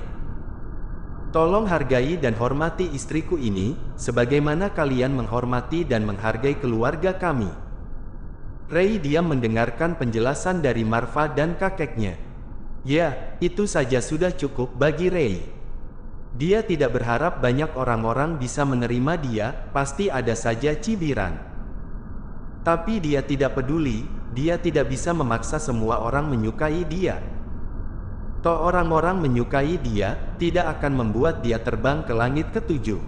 Tolong hargai dan hormati istriku ini, sebagaimana kalian menghormati dan menghargai keluarga kami. Ray diam mendengarkan penjelasan dari Marfa dan kakeknya. Ya, itu saja sudah cukup bagi Ray. Dia tidak berharap banyak orang-orang bisa menerima dia, pasti ada saja cibiran. Tapi dia tidak peduli, dia tidak bisa memaksa semua orang menyukai dia. Toh orang-orang menyukai dia, tidak akan membuat dia terbang ke langit ketujuh.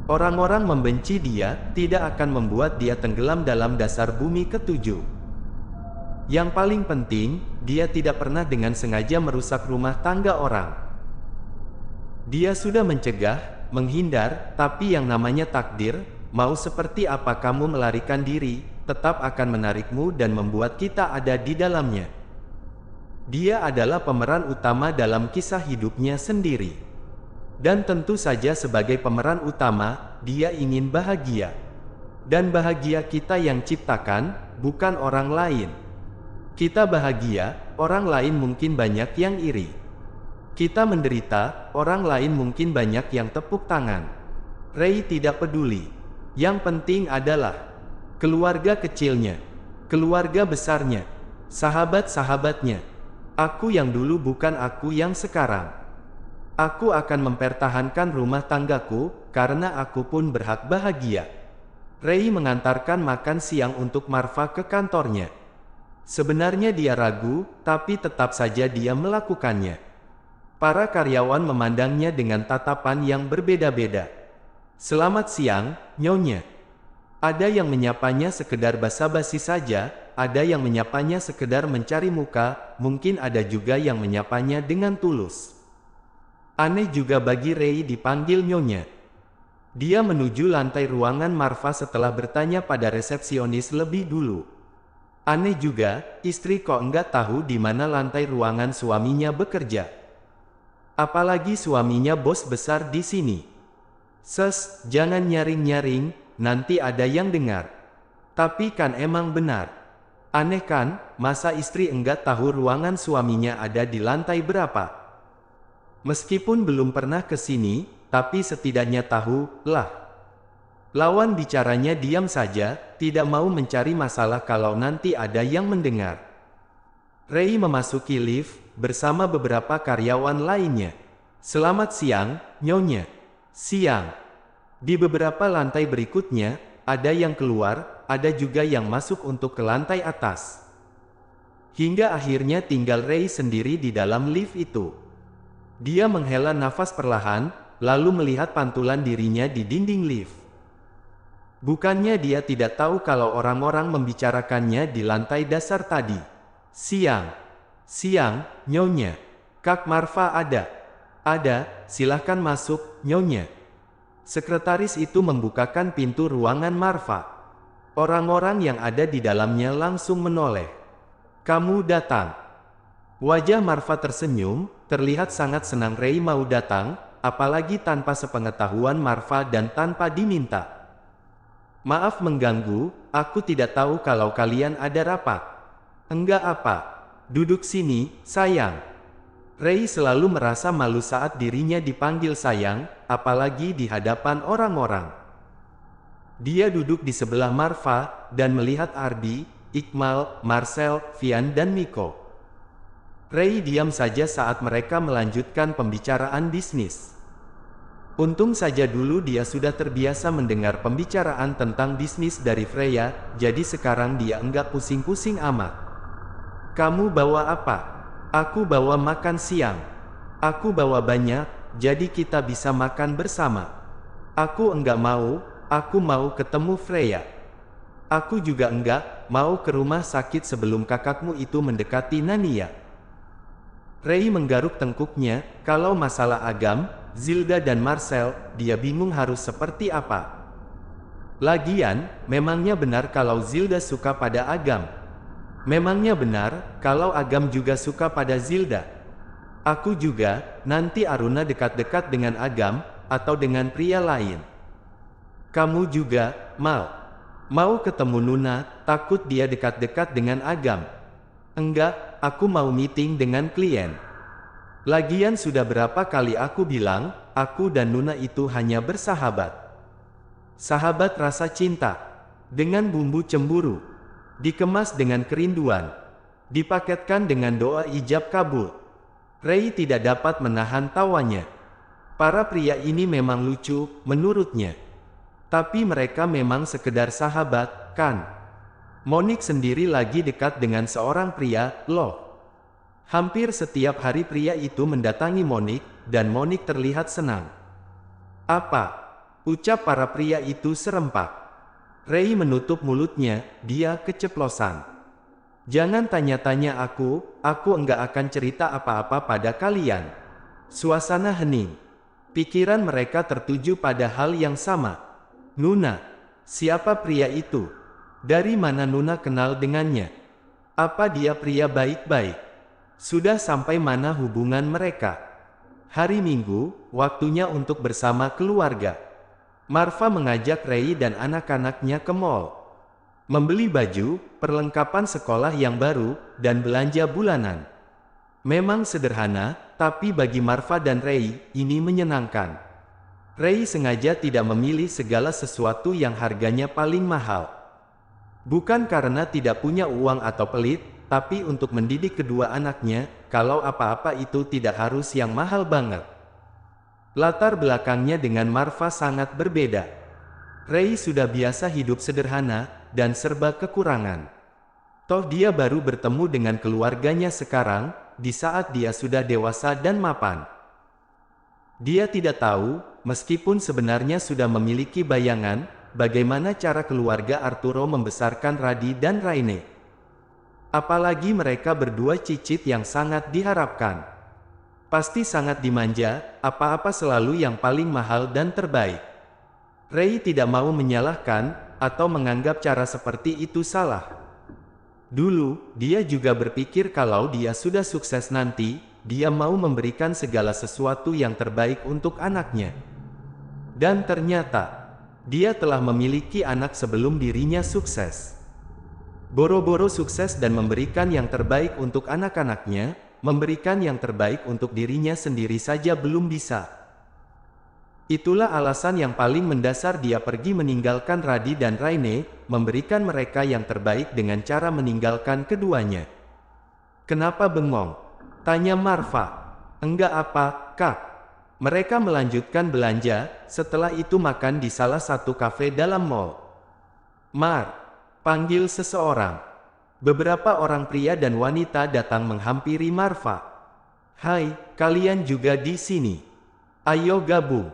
Orang-orang membenci dia, tidak akan membuat dia tenggelam dalam dasar bumi ketujuh. Yang paling penting, dia tidak pernah dengan sengaja merusak rumah tangga orang. Dia sudah mencegah, menghindar, tapi yang namanya takdir, mau seperti apa kamu melarikan diri, tetap akan menarikmu dan membuat kita ada di dalamnya. Dia adalah pemeran utama dalam kisah hidupnya sendiri. Dan tentu saja sebagai pemeran utama, dia ingin bahagia. Dan bahagia kita yang ciptakan, bukan orang lain. Kita bahagia, orang lain mungkin banyak yang iri. Kita menderita, orang lain mungkin banyak yang tepuk tangan. Ray tidak peduli. Yang penting adalah keluarga kecilnya, keluarga besarnya, sahabat-sahabatnya. Aku yang dulu bukan aku yang sekarang. Aku akan mempertahankan rumah tanggaku, karena aku pun berhak bahagia. Ray mengantarkan makan siang untuk Marfa ke kantornya. Sebenarnya dia ragu, tapi tetap saja dia melakukannya. Para karyawan memandangnya dengan tatapan yang berbeda-beda. Selamat siang, Nyonya. Ada yang menyapanya sekedar basa-basi saja, ada yang menyapanya sekedar mencari muka, mungkin ada juga yang menyapanya dengan tulus. Aneh juga bagi Ray dipanggil Nyonya. Dia menuju lantai ruangan Marva setelah bertanya pada resepsionis lebih dulu. Aneh juga, istri kok enggak tahu di mana lantai ruangan suaminya bekerja. Apalagi suaminya bos besar di sini. Jangan nyaring-nyaring, nanti ada yang dengar. Tapi kan emang benar. Aneh kan, masa istri enggak tahu ruangan suaminya ada di lantai berapa? Meskipun belum pernah ke sini, tapi setidaknya tahu, lah. Lawan bicaranya diam saja, tidak mau mencari masalah kalau nanti ada yang mendengar. Ray memasuki lift, bersama beberapa karyawan lainnya. Selamat siang, Nyonya. Siang. Di beberapa lantai berikutnya, ada yang keluar, ada juga yang masuk untuk ke lantai atas. Hingga akhirnya tinggal Ray sendiri di dalam lift itu. Dia menghela nafas perlahan, lalu melihat pantulan dirinya di dinding lift. Bukannya dia tidak tahu kalau orang-orang membicarakannya di lantai dasar tadi. Siang, Nyonya. Kak Marva ada. Ada, silahkan masuk, Nyonya. Sekretaris itu membukakan pintu ruangan Marva. Orang-orang yang ada di dalamnya langsung menoleh. Kamu datang. Wajah Marva tersenyum, terlihat sangat senang Ray mau datang, apalagi tanpa sepengetahuan Marva dan tanpa diminta. Maaf mengganggu, aku tidak tahu kalau kalian ada rapat. Enggak apa. Duduk sini, sayang. Ray selalu merasa malu saat dirinya dipanggil sayang, apalagi di hadapan orang-orang. Dia duduk di sebelah Marva, dan melihat Ardi, Iqmal, Marcel, Vian dan Miko. Ray diam saja saat mereka melanjutkan pembicaraan bisnis. Untung saja dulu dia sudah terbiasa mendengar pembicaraan tentang bisnis dari Freya, jadi sekarang dia enggak pusing-pusing amat. Kamu bawa apa? Aku bawa makan siang. Aku bawa banyak, jadi kita bisa makan bersama. Aku enggak mau, aku mau ketemu Freya. Aku juga enggak mau ke rumah sakit sebelum kakakmu itu mendekati Nania. Ray menggaruk tengkuknya, kalau masalah Agam, Zilda dan Marcel, dia bingung harus seperti apa. Lagian, memangnya benar kalau Zilda suka pada Agam? Memangnya benar, kalau Agam juga suka pada Zilda? Aku juga, nanti Aruna dekat-dekat dengan Agam, atau dengan pria lain. Kamu juga, Mal. Mau ketemu Nuna, takut dia dekat-dekat dengan Agam. Enggak, aku mau meeting dengan klien. Lagian sudah berapa kali aku bilang, aku dan Nuna itu hanya bersahabat. Sahabat rasa cinta. Dengan bumbu cemburu. Dikemas dengan kerinduan. Dipaketkan dengan doa ijab kabul. Ray tidak dapat menahan tawanya. Para pria ini memang lucu, menurutnya. Tapi mereka memang sekedar sahabat, kan? Monique sendiri lagi dekat dengan seorang pria, loh. Hampir setiap hari pria itu mendatangi Monique, dan Monique terlihat senang. Apa? Ucap para pria itu serempak. Ray menutup mulutnya, dia keceplosan. Jangan tanya-tanya aku enggak akan cerita apa-apa pada kalian. Suasana hening. Pikiran mereka tertuju pada hal yang sama. Nuna. Siapa pria itu? Dari mana Nuna kenal dengannya? Apa dia pria baik-baik? Sudah sampai mana hubungan mereka? Hari Minggu, waktunya untuk bersama keluarga. Marva mengajak Ray dan anak-anaknya ke mall. Membeli baju, perlengkapan sekolah yang baru, dan belanja bulanan. Memang sederhana, tapi bagi Marva dan Ray, ini menyenangkan. Ray sengaja tidak memilih segala sesuatu yang harganya paling mahal. Bukan karena tidak punya uang atau pelit, tapi untuk mendidik kedua anaknya, kalau apa-apa itu tidak harus yang mahal banget. Latar belakangnya dengan Marva sangat berbeda. Ray sudah biasa hidup sederhana, dan serba kekurangan. Toh dia baru bertemu dengan keluarganya sekarang, di saat dia sudah dewasa dan mapan. Dia tidak tahu, meskipun sebenarnya sudah memiliki bayangan, bagaimana cara keluarga Arturo membesarkan Radi dan Raine. Apalagi mereka berdua cicit yang sangat diharapkan. Pasti sangat dimanja, apa-apa selalu yang paling mahal dan terbaik. Ray tidak mau menyalahkan, atau menganggap cara seperti itu salah. Dulu, dia juga berpikir kalau dia sudah sukses nanti, dia mau memberikan segala sesuatu yang terbaik untuk anaknya. Dan ternyata, dia telah memiliki anak sebelum dirinya sukses. Boro-boro sukses dan memberikan yang terbaik untuk anak-anaknya, memberikan yang terbaik untuk dirinya sendiri saja belum bisa. Itulah alasan yang paling mendasar dia pergi meninggalkan Radi dan Raine, memberikan mereka yang terbaik dengan cara meninggalkan keduanya. Kenapa bengong? Tanya Marva. Enggak apa, Kak. Mereka melanjutkan belanja, setelah itu makan di salah satu kafe dalam mall. Mar, panggil seseorang. Beberapa orang pria dan wanita datang menghampiri Marva. Hai, kalian juga di sini. Ayo gabung.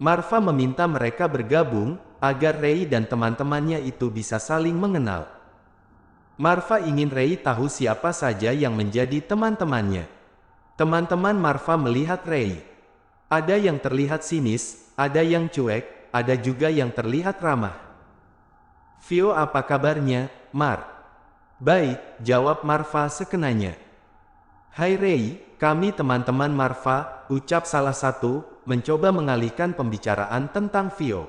Marva meminta mereka bergabung, agar Ray dan teman-temannya itu bisa saling mengenal. Marva ingin Ray tahu siapa saja yang menjadi teman-temannya. Teman-teman Marva melihat Ray. Ada yang terlihat sinis, ada yang cuek, ada juga yang terlihat ramah. Vio, apa kabarnya, Mar? Baik, jawab Marva sekenanya. Hai Ray, kami teman-teman Marva, ucap salah satu, mencoba mengalihkan pembicaraan tentang Vio.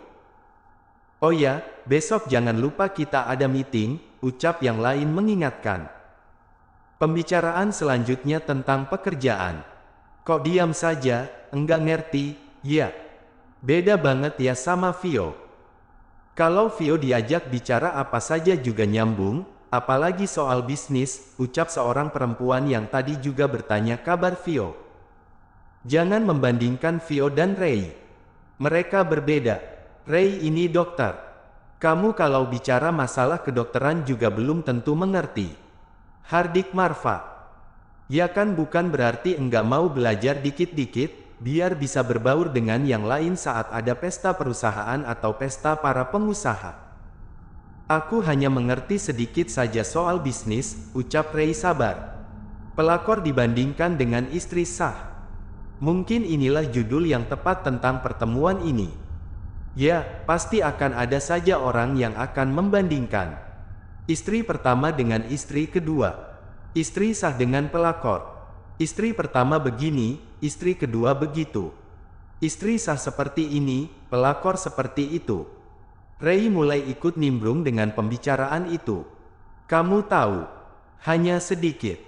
Oh ya, besok jangan lupa kita ada meeting, ucap yang lain mengingatkan. Pembicaraan selanjutnya tentang pekerjaan. Kok diam saja, enggak ngerti, ya. Beda banget ya sama Vio. Kalau Vio diajak bicara apa saja juga nyambung, apalagi soal bisnis, ucap seorang perempuan yang tadi juga bertanya kabar Vio. Jangan membandingkan Vio dan Ray. Mereka berbeda. Ray ini dokter. Kamu kalau bicara masalah kedokteran juga belum tentu mengerti. Hardik Marva. Ya kan, bukan berarti enggak mau belajar dikit-dikit, biar bisa berbaur dengan yang lain saat ada pesta perusahaan atau pesta para pengusaha. Aku hanya mengerti sedikit saja soal bisnis, ucap Ray sabar. Pelakor dibandingkan dengan istri sah. Mungkin inilah judul yang tepat tentang pertemuan ini. Ya, pasti akan ada saja orang yang akan membandingkan. Istri pertama dengan istri kedua. Istri sah dengan pelakor. Istri pertama begini, istri kedua begitu. Istri sah seperti ini, pelakor seperti itu. Ray mulai ikut nimbrung dengan pembicaraan itu. Kamu tahu, hanya sedikit.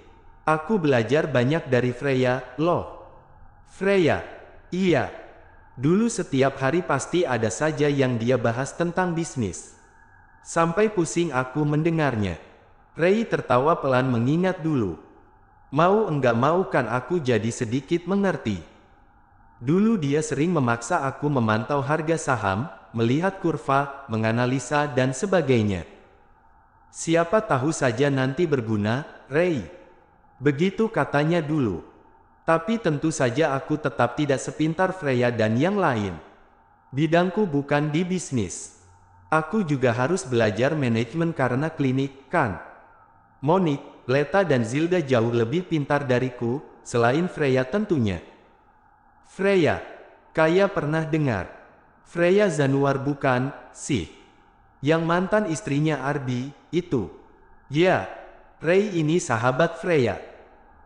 Aku belajar banyak dari Freya, loh. Freya, iya. Dulu setiap hari pasti ada saja yang dia bahas tentang bisnis. Sampai pusing aku mendengarnya. Ray tertawa pelan mengingat dulu. Mau enggak mau kan aku jadi sedikit mengerti. Dulu dia sering memaksa aku memantau harga saham, melihat kurva, menganalisa dan sebagainya. Siapa tahu saja nanti berguna, Ray. Begitu katanya dulu. Tapi tentu saja aku tetap tidak sepintar Freya dan yang lain. Bidangku bukan di bisnis. Aku juga harus belajar manajemen karena klinik, kan? Monique, Leta dan Zilda jauh lebih pintar dariku, selain Freya tentunya. Freya, kaya pernah dengar. Freya Zanuar bukan, sih? Yang mantan istrinya Arbi, itu. Ya, Ray ini sahabat Freya.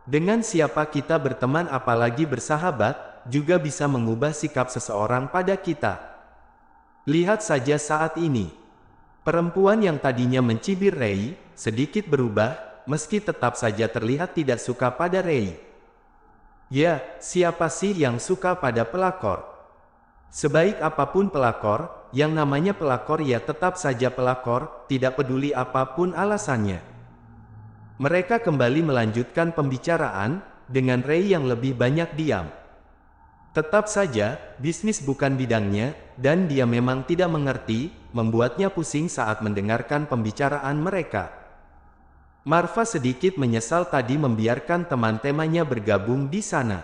Dengan siapa kita berteman apalagi bersahabat, juga bisa mengubah sikap seseorang pada kita. Lihat saja saat ini. Perempuan yang tadinya mencibir Ray, sedikit berubah, meski tetap saja terlihat tidak suka pada Ray. Ya, siapa sih yang suka pada pelakor? Sebaik apapun pelakor, yang namanya pelakor ya tetap saja pelakor, tidak peduli apapun alasannya. Mereka kembali melanjutkan pembicaraan, dengan Ray yang lebih banyak diam. Tetap saja, bisnis bukan bidangnya, dan dia memang tidak mengerti, membuatnya pusing saat mendengarkan pembicaraan mereka. Marva sedikit menyesal tadi membiarkan teman-temannya bergabung di sana.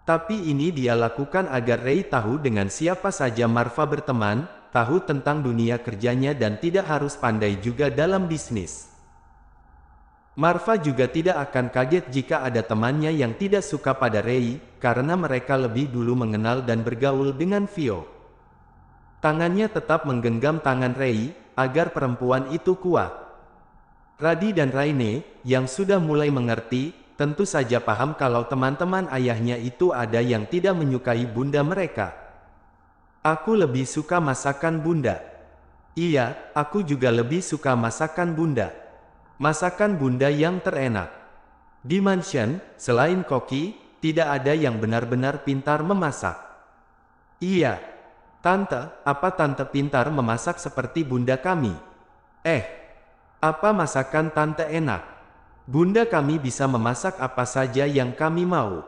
Tapi ini dia lakukan agar Ray tahu dengan siapa saja Marva berteman, tahu tentang dunia kerjanya dan tidak harus pandai juga dalam bisnis. Marva juga tidak akan kaget jika ada temannya yang tidak suka pada Rei, karena mereka lebih dulu mengenal dan bergaul dengan Vio. Tangannya tetap menggenggam tangan Rei, agar perempuan itu kuat. Radi dan Raine, yang sudah mulai mengerti, tentu saja paham kalau teman-teman ayahnya itu ada yang tidak menyukai bunda mereka. Aku lebih suka masakan bunda. Iya, aku juga lebih suka masakan bunda. Masakan bunda yang terenak. Di mansion, selain Koki, tidak ada yang benar-benar pintar memasak. Iya. Tante, apa tante pintar memasak seperti bunda kami? Apa masakan tante enak? Bunda kami bisa memasak apa saja yang kami mau.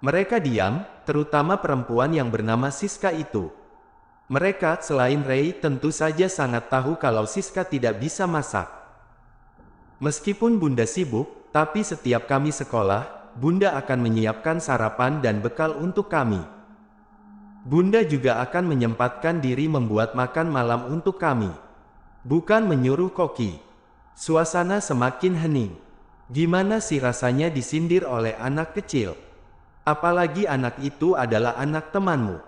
Mereka diam, terutama perempuan yang bernama Siska itu. Mereka, selain Rei, tentu saja sangat tahu kalau Siska tidak bisa masak. Meskipun bunda sibuk, tapi setiap kami sekolah, bunda akan menyiapkan sarapan dan bekal untuk kami. Bunda juga akan menyempatkan diri membuat makan malam untuk kami. Bukan menyuruh Koki. Suasana semakin hening. Gimana sih rasanya disindir oleh anak kecil? Apalagi anak itu adalah anak temanmu.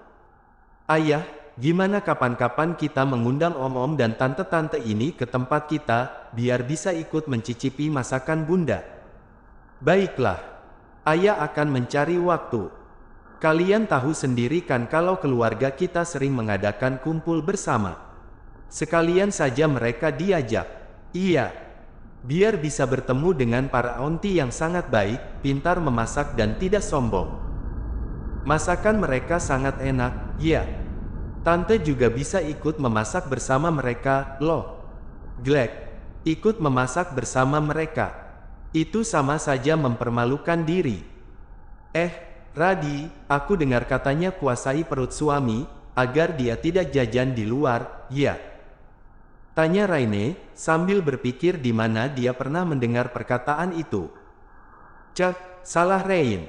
Ayah, gimana kapan-kapan kita mengundang om-om dan tante-tante ini ke tempat kita, biar bisa ikut mencicipi masakan bunda? Baiklah. Ayah akan mencari waktu. Kalian tahu sendiri kan kalau keluarga kita sering mengadakan kumpul bersama. Sekalian saja mereka diajak. Iya. Biar bisa bertemu dengan para auntie yang sangat baik, pintar memasak dan tidak sombong. Masakan mereka sangat enak, ya. Tante juga bisa ikut memasak bersama mereka, loh. Glek, ikut memasak bersama mereka. Itu sama saja mempermalukan diri. Radi, aku dengar katanya kuasai perut suami, agar dia tidak jajan di luar, ya? Tanya Raine, sambil berpikir di mana dia pernah mendengar perkataan itu. Salah Rain.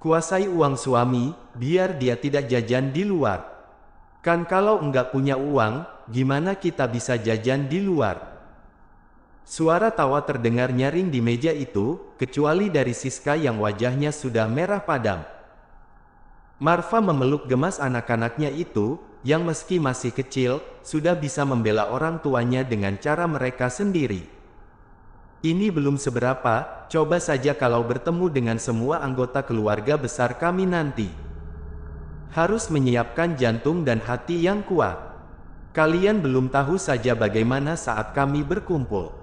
Kuasai uang suami, biar dia tidak jajan di luar. Kan kalau enggak punya uang, gimana kita bisa jajan di luar? Suara tawa terdengar nyaring di meja itu, kecuali dari Siska yang wajahnya sudah merah padam. Marva memeluk gemas anak-anaknya itu, yang meski masih kecil, sudah bisa membela orang tuanya dengan cara mereka sendiri. Ini belum seberapa, coba saja kalau bertemu dengan semua anggota keluarga besar kami nanti. Harus menyiapkan jantung dan hati yang kuat. Kalian belum tahu saja bagaimana saat kami berkumpul.